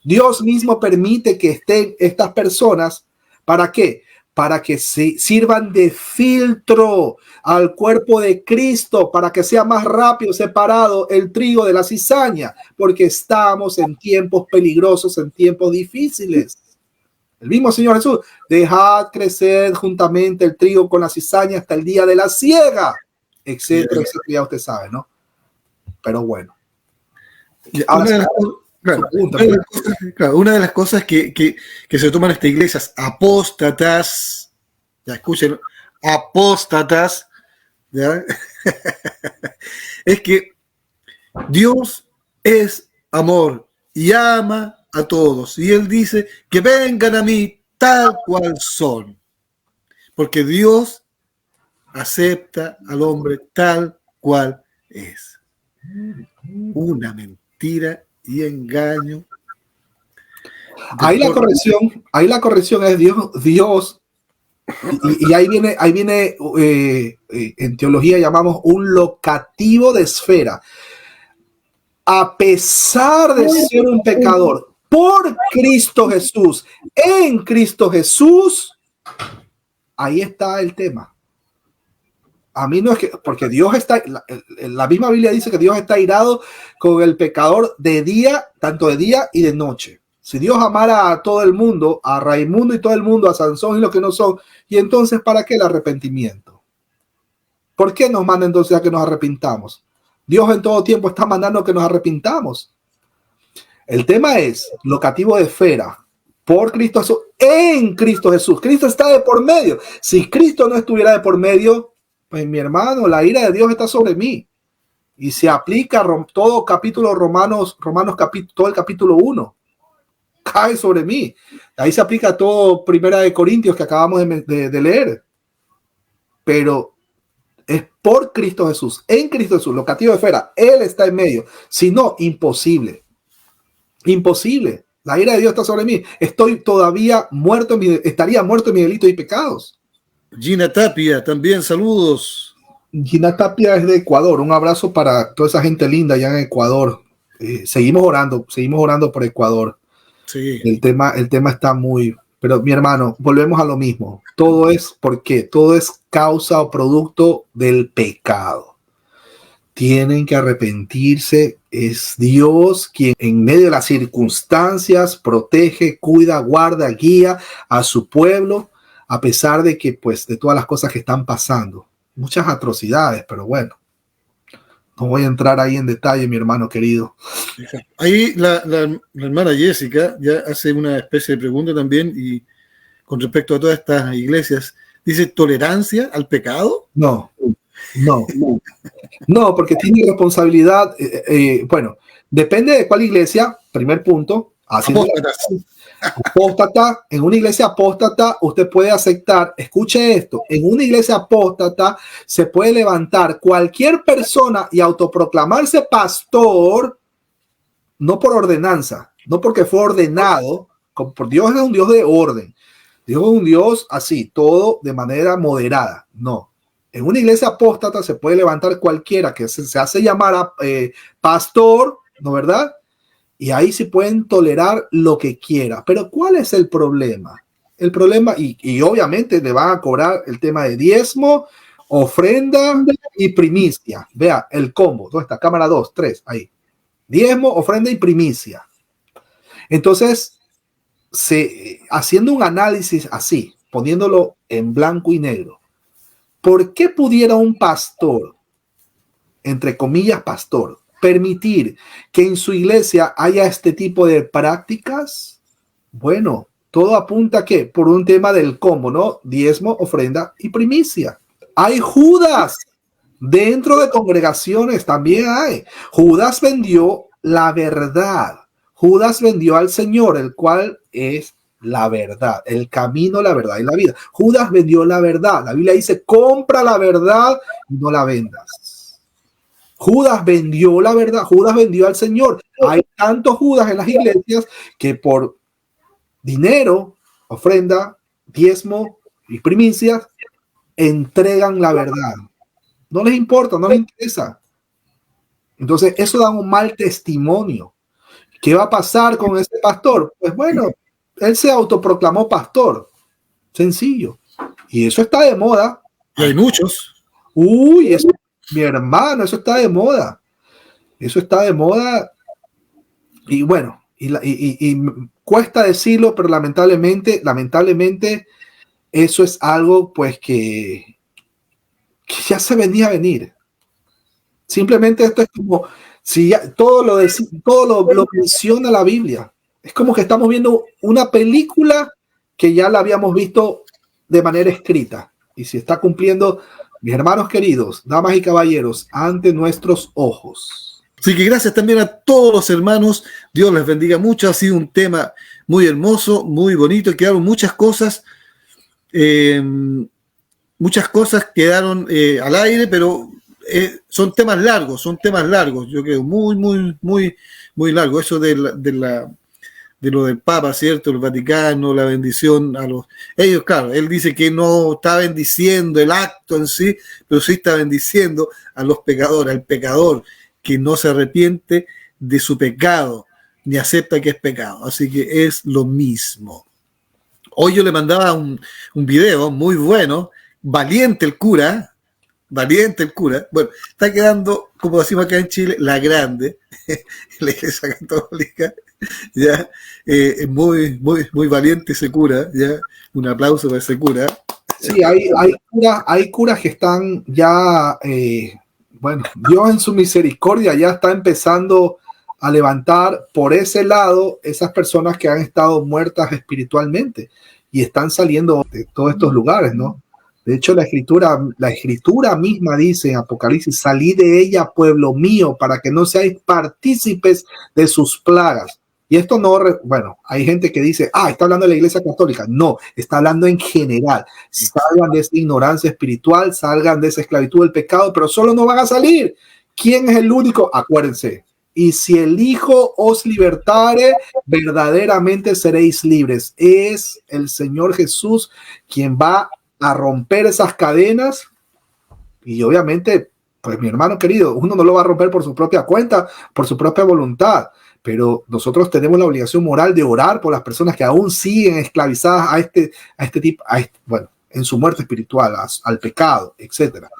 Dios mismo permite que estén estas personas. ¿Para qué? Para que se sirvan de filtro al cuerpo de Cristo, para que sea más rápido separado el trigo de la cizaña, porque estamos en tiempos peligrosos, en tiempos difíciles. El mismo Señor Jesús, dejad crecer juntamente el trigo con la cizaña hasta el día de la siega, etcétera, etcétera, ya usted sabe, ¿no? Pero bueno. Una de las cosas que se toman estas iglesias apóstatas, ya escuchen, apóstatas, ¿ya? Es que Dios es amor y ama a todos, y Él dice que vengan a mí tal cual son, porque Dios acepta al hombre tal cual es. Una mentira y engaño. Ahí la corrección es Dios, y ahí viene en teología llamamos un locativo de esfera. A pesar de ser un pecador, por Cristo Jesús, en Cristo Jesús, ahí está el tema. A mí no es que, porque Dios está, la misma Biblia dice que Dios está airado con el pecador de día, tanto de día y de noche. Si Dios amara a todo el mundo, a Raimundo y todo el mundo, a Sansón y los que no son, y entonces ¿para qué el arrepentimiento? ¿Por qué nos manda entonces a que nos arrepintamos? Dios en todo tiempo está mandando que nos arrepintamos. El tema es locativo de esfera, por Cristo Jesús, en Cristo Jesús. Cristo está de por medio. Si Cristo no estuviera de por medio, pues mi hermano, la ira de Dios está sobre mí. Y se aplica todo capítulo Romanos todo el capítulo 1. Cae sobre mí. Ahí se aplica todo 1 Corintios que acabamos de leer. Pero es por Cristo Jesús, en Cristo Jesús, locativo de esfera. Él está en medio. Si no, imposible. Imposible. La ira de Dios está sobre mí. Estoy todavía muerto, estaría muerto en mis delitos y pecados. Gina Tapia, también saludos. Gina Tapia es de Ecuador. Un abrazo para toda esa gente linda allá en Ecuador. Seguimos orando por Ecuador. Sí. El tema está muy... Pero mi hermano, volvemos a lo mismo. Todo es porque todo es causa o producto del pecado. Tienen que arrepentirse. Es Dios quien en medio de las circunstancias protege, cuida, guarda, guía a su pueblo, a pesar de que, pues, de todas las cosas que están pasando. Muchas atrocidades, pero bueno. No voy a entrar ahí en detalle, mi hermano querido. Ahí la hermana Jessica ya hace una especie de pregunta también, y con respecto a todas estas iglesias, dice: ¿tolerancia al pecado? No, porque tiene responsabilidad. Bueno, depende de cuál iglesia. Primer punto. Apóstata, en una iglesia apóstata usted puede aceptar, escuche esto, en una iglesia apóstata se puede levantar cualquier persona y autoproclamarse pastor, no por ordenanza, no porque fue ordenado, por Dios es un Dios de orden, Dios es un Dios así, todo de manera moderada, no. En una iglesia apóstata se puede levantar cualquiera que se hace llamar pastor, ¿no verdad? y ahí sí pueden tolerar lo que quiera. Pero ¿cuál es el problema? El problema, y obviamente le van a cobrar el tema de diezmo, ofrenda y primicia. Vea el combo. ¿Dónde está? Cámara 2, 3, ahí. Diezmo, ofrenda y primicia. Entonces, haciendo un análisis así, poniéndolo en blanco y negro, ¿por qué pudiera un pastor, entre comillas pastor, permitir que en su iglesia haya este tipo de prácticas? Bueno, todo apunta a que por un tema del combo, ¿no? Diezmo, ofrenda y primicia. Hay Judas dentro de congregaciones, también hay. Judas vendió la verdad. Judas vendió al Señor, el cual es la verdad, el camino, la verdad y la vida. Judas vendió la verdad. La Biblia dice, compra la verdad y no la vendas. Judas vendió la verdad. Judas vendió al Señor. Hay tantos Judas en las iglesias que por dinero, ofrenda, diezmo y primicias entregan la verdad. No les importa, no les interesa. Entonces, eso da un mal testimonio. ¿Qué va a pasar con ese pastor? Pues bueno, él se autoproclamó pastor. Sencillo. Y eso está de moda. Y hay muchos. Uy, eso, mi hermano, eso está de moda. Eso está de moda. Y bueno, y cuesta decirlo, pero lamentablemente, eso es algo pues que ya se venía a venir. Simplemente esto es como si ya todo lo menciona la Biblia. Es como que estamos viendo una película que ya la habíamos visto de manera escrita y se está cumpliendo, mis hermanos queridos, damas y caballeros, ante nuestros ojos. Así que gracias también a todos los hermanos. Dios les bendiga mucho. Ha sido un tema muy hermoso, muy bonito. Quedaron muchas cosas. Muchas cosas quedaron al aire, pero son temas largos, yo creo, muy largos. Eso de lo del Papa, ¿cierto? El Vaticano, la bendición a los... Ellos, claro, él dice que no está bendiciendo el acto en sí, pero sí está bendiciendo a los pecadores, al pecador que no se arrepiente de su pecado, ni acepta que es pecado. Así que es lo mismo. Hoy yo le mandaba un video muy bueno, valiente el cura. Bueno, está quedando, como decimos acá en Chile, la grande, la Iglesia Católica, ya, muy valiente ese cura, ya, un aplauso para ese cura. Sí, hay curas que están ya, bueno, Dios en su misericordia ya está empezando a levantar por ese lado esas personas que han estado muertas espiritualmente y están saliendo de todos estos lugares, ¿no? De hecho, la escritura misma dice en Apocalipsis, salí de ella, pueblo mío, para que no seáis partícipes de sus plagas. Y esto no, bueno, hay gente que dice, está hablando de la Iglesia Católica. No, está hablando en general. Salgan de esa ignorancia espiritual, salgan de esa esclavitud del pecado, pero solo no van a salir. ¿Quién es el único? Acuérdense. Y si el Hijo os libertare, verdaderamente seréis libres. Es el Señor Jesús quien va a romper esas cadenas y obviamente, pues mi hermano querido, uno no lo va a romper por su propia cuenta, por su propia voluntad, pero nosotros tenemos la obligación moral de orar por las personas que aún siguen esclavizadas a este tipo, bueno, en su muerte espiritual, al pecado, etcétera.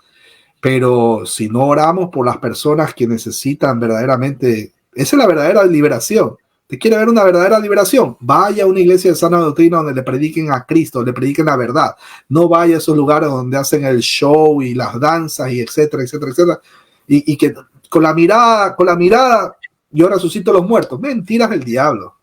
Pero si no oramos por las personas que necesitan verdaderamente, esa es la verdadera liberación. ¿Te quiere ver una verdadera liberación? Vaya a una iglesia de sana doctrina donde le prediquen a Cristo, le prediquen la verdad. No vaya a esos lugares donde hacen el show y las danzas y etcétera, etcétera, etcétera. Y que con la mirada, yo resucito a los muertos. Mentiras del diablo.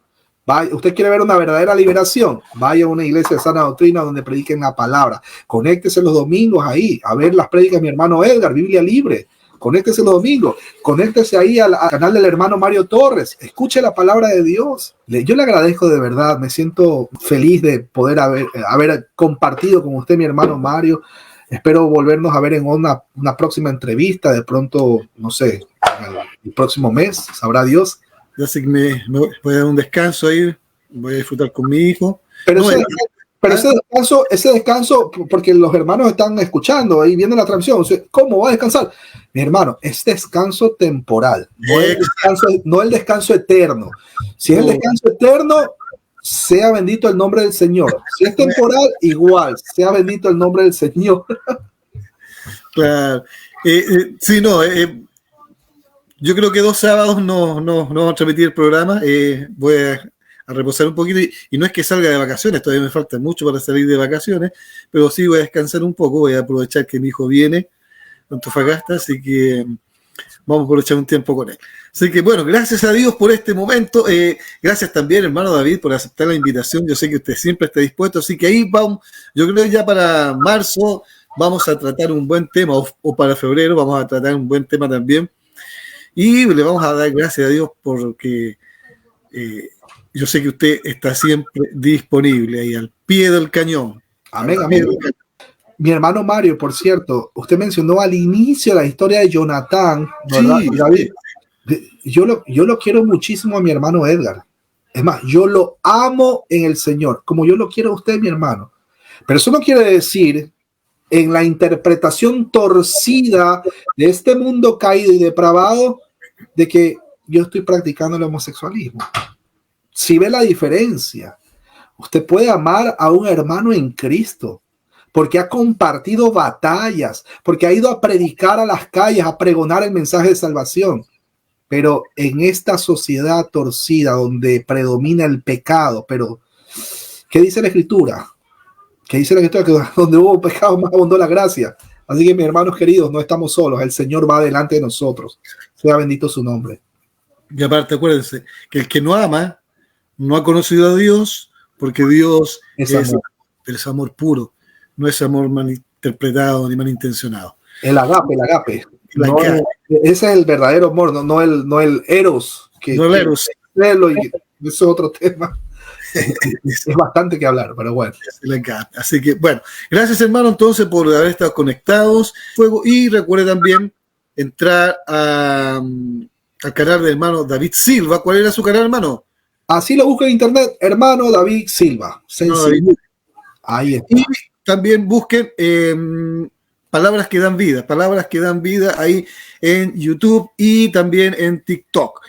Vaya, usted quiere ver una verdadera liberación, vaya a una iglesia de sana doctrina donde prediquen la palabra. Conéctese los domingos ahí a ver las prédicas de mi hermano Edgar, Biblia Libre. Conéctese los domingos, conéctese ahí al canal del hermano Mario Torres, escuche la palabra de Dios. Yo le agradezco de verdad, me siento feliz de poder haber compartido con usted, mi hermano Mario. Espero volvernos a ver en una próxima entrevista, de pronto, no sé, el próximo mes, sabrá Dios. Ya sé que me voy a dar un descanso ahí, voy a disfrutar con mi hijo. Pero, no, Pero ese descanso, porque los hermanos están escuchando ahí viendo la transmisión, ¿cómo va a descansar? Mi hermano, es descanso temporal, no el descanso eterno. Si es el descanso eterno, sea bendito el nombre del Señor. Si es temporal, igual, sea bendito el nombre del Señor. Claro. Sí, no, yo creo que 2 sábados no vamos a transmitir el programa. Voy a reposar un poquito y no es que salga de vacaciones, todavía me falta mucho para salir de vacaciones, pero sí voy a descansar un poco, voy a aprovechar que mi hijo viene a Antofagasta, así que vamos a aprovechar un tiempo con él. Así que bueno, gracias a Dios por este momento, gracias también hermano David por aceptar la invitación, yo sé que usted siempre está dispuesto, así que ahí vamos, yo creo que ya para marzo vamos a tratar un buen tema, o para febrero vamos a tratar un buen tema también, y le vamos a dar gracias a Dios porque yo sé que usted está siempre disponible ahí al pie del cañón. Amén, amén. Mi hermano Mario, por cierto, usted mencionó al inicio la historia de Jonatán, ¿verdad? Sí, David, yo lo quiero muchísimo a mi hermano Edgar. Es más, yo lo amo en el Señor, como yo lo quiero a usted, mi hermano. Pero eso no quiere decir, en la interpretación torcida de este mundo caído y depravado, de que yo estoy practicando el homosexualismo. Si ve la diferencia, usted puede amar a un hermano en Cristo porque ha compartido batallas, porque ha ido a predicar a las calles, a pregonar el mensaje de salvación. Pero en esta sociedad torcida donde predomina el pecado, pero ¿qué dice la Escritura? ¿Qué dice la Escritura? Que donde hubo pecado más abundó la gracia. Así que mis hermanos queridos, no estamos solos, el Señor va delante de nosotros. Sea bendito su nombre. Y aparte acuérdense que el que no ama no ha conocido a Dios, porque Dios es amor puro, no es amor malinterpretado ni malintencionado. El agape. Ese es el verdadero amor, no el eros. No el eros. Eso es otro tema. Es bastante que hablar, pero bueno. Así que bueno, gracias hermano entonces por haber estado conectados. Y recuerde también entrar al canal del hermano David Silva. ¿Cuál era su canal, hermano? Así lo busca en internet, hermano David Silva. Sencillo. Ahí está. Y también busquen palabras que dan vida ahí en YouTube y también en TikTok.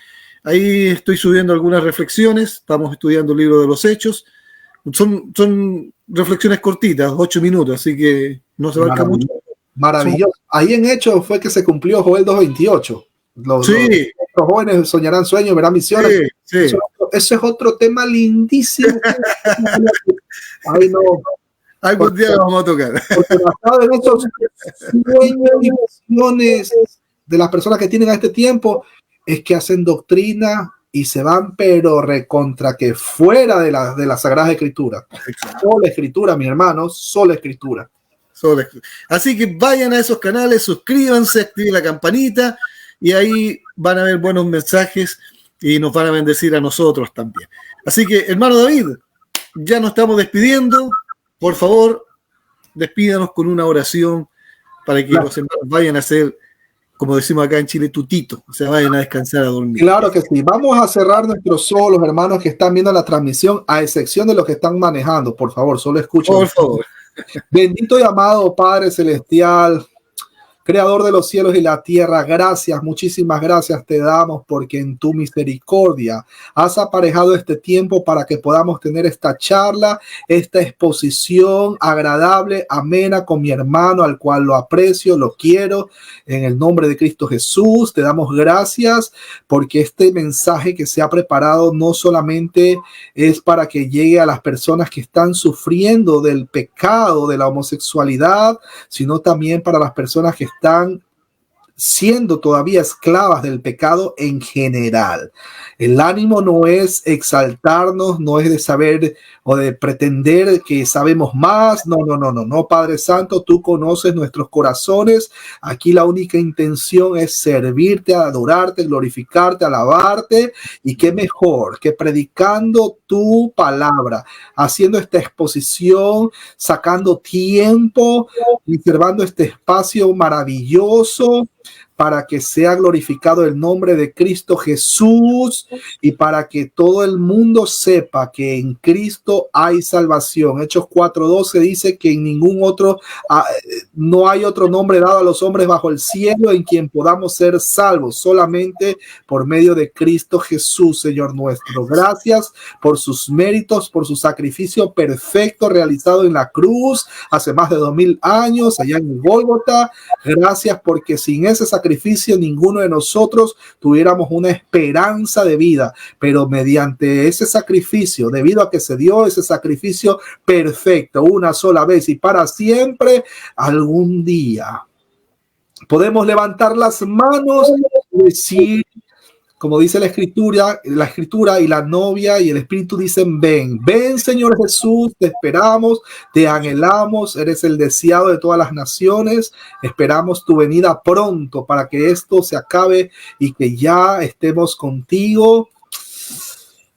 Ahí estoy subiendo algunas reflexiones, estamos estudiando el libro de los Hechos. Son reflexiones cortitas, 8 minutos, así que no se abarca mucho. Maravilloso. Ahí en Hechos fue que se cumplió Joel 2:28. Los jóvenes soñarán sueños, verán visiones. Sí. Eso es otro tema lindísimo. Ay, no. Algún día lo vamos a tocar. Porque basado en esos sueños y visiones de las personas que tienen a este tiempo, es que hacen doctrina y se van, pero recontra que fuera de la Sagrada Escritura. Sola Escritura, mi hermano, sola Escritura. Así que vayan a esos canales, suscríbanse, activen la campanita y ahí van a ver buenos mensajes y nos van a bendecir a nosotros también. Así que, hermano David, ya nos estamos despidiendo. Por favor, despídanos con una oración para que los hermanos vayan a hacer, como decimos acá en Chile, tutito, o sea, vayan a descansar, a dormir. Claro que sí. Vamos a cerrar nuestros ojos, los hermanos que están viendo la transmisión, a excepción de los que están manejando. Por favor, solo escuchen. Por favor. Bendito y amado Padre Celestial, Creador de los cielos y la tierra, gracias, muchísimas gracias te damos porque en tu misericordia has aparejado este tiempo para que podamos tener esta charla, esta exposición agradable, amena con mi hermano al cual lo aprecio, lo quiero. En el nombre de Cristo Jesús te damos gracias porque este mensaje que se ha preparado no solamente es para que llegue a las personas que están sufriendo del pecado, de la homosexualidad, sino también para las personas que están siendo todavía esclavas del pecado en general. El ánimo no es exaltarnos, no es de saber o de pretender que sabemos más. No, Padre Santo, tú conoces nuestros corazones. Aquí la única intención es servirte, adorarte, glorificarte, alabarte. Y qué mejor que predicando tu palabra, haciendo esta exposición, sacando tiempo, reservando este espacio maravilloso para que sea glorificado el nombre de Cristo Jesús y para que todo el mundo sepa que en Cristo hay salvación. Hechos 4:12 dice que en ningún otro, no hay otro nombre dado a los hombres bajo el cielo en quien podamos ser salvos, solamente por medio de Cristo Jesús, Señor nuestro. Gracias por sus méritos, por su sacrificio perfecto realizado en la cruz hace más de 2000 años allá en Gólgota. Gracias porque sin ese sacrificio ninguno de nosotros tuviéramos una esperanza de vida, pero mediante ese sacrificio, debido a que se dio ese sacrificio perfecto una sola vez y para siempre, algún día podemos levantar las manos y decir, como dice la escritura y la novia y el espíritu dicen, ven, ven Señor Jesús, te esperamos, te anhelamos, eres el deseado de todas las naciones, esperamos tu venida pronto para que esto se acabe y que ya estemos contigo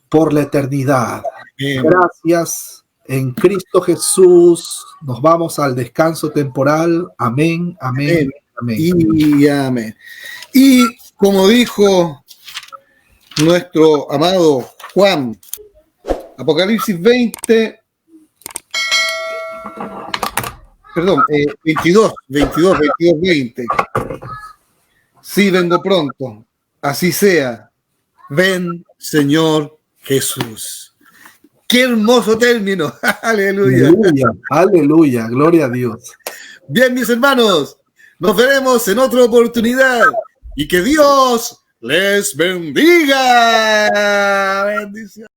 por la eternidad. Gracias, en Cristo Jesús nos vamos al descanso temporal. Amén, amén, amén. Y amén. Y como dijo nuestro amado Juan, Apocalipsis 22, 20. Sí, vengo pronto, así sea. Ven, Señor Jesús. Qué hermoso término. Aleluya. Aleluya, aleluya, gloria a Dios. Bien, mis hermanos, nos veremos en otra oportunidad y que Dios les bendiga. Bendición.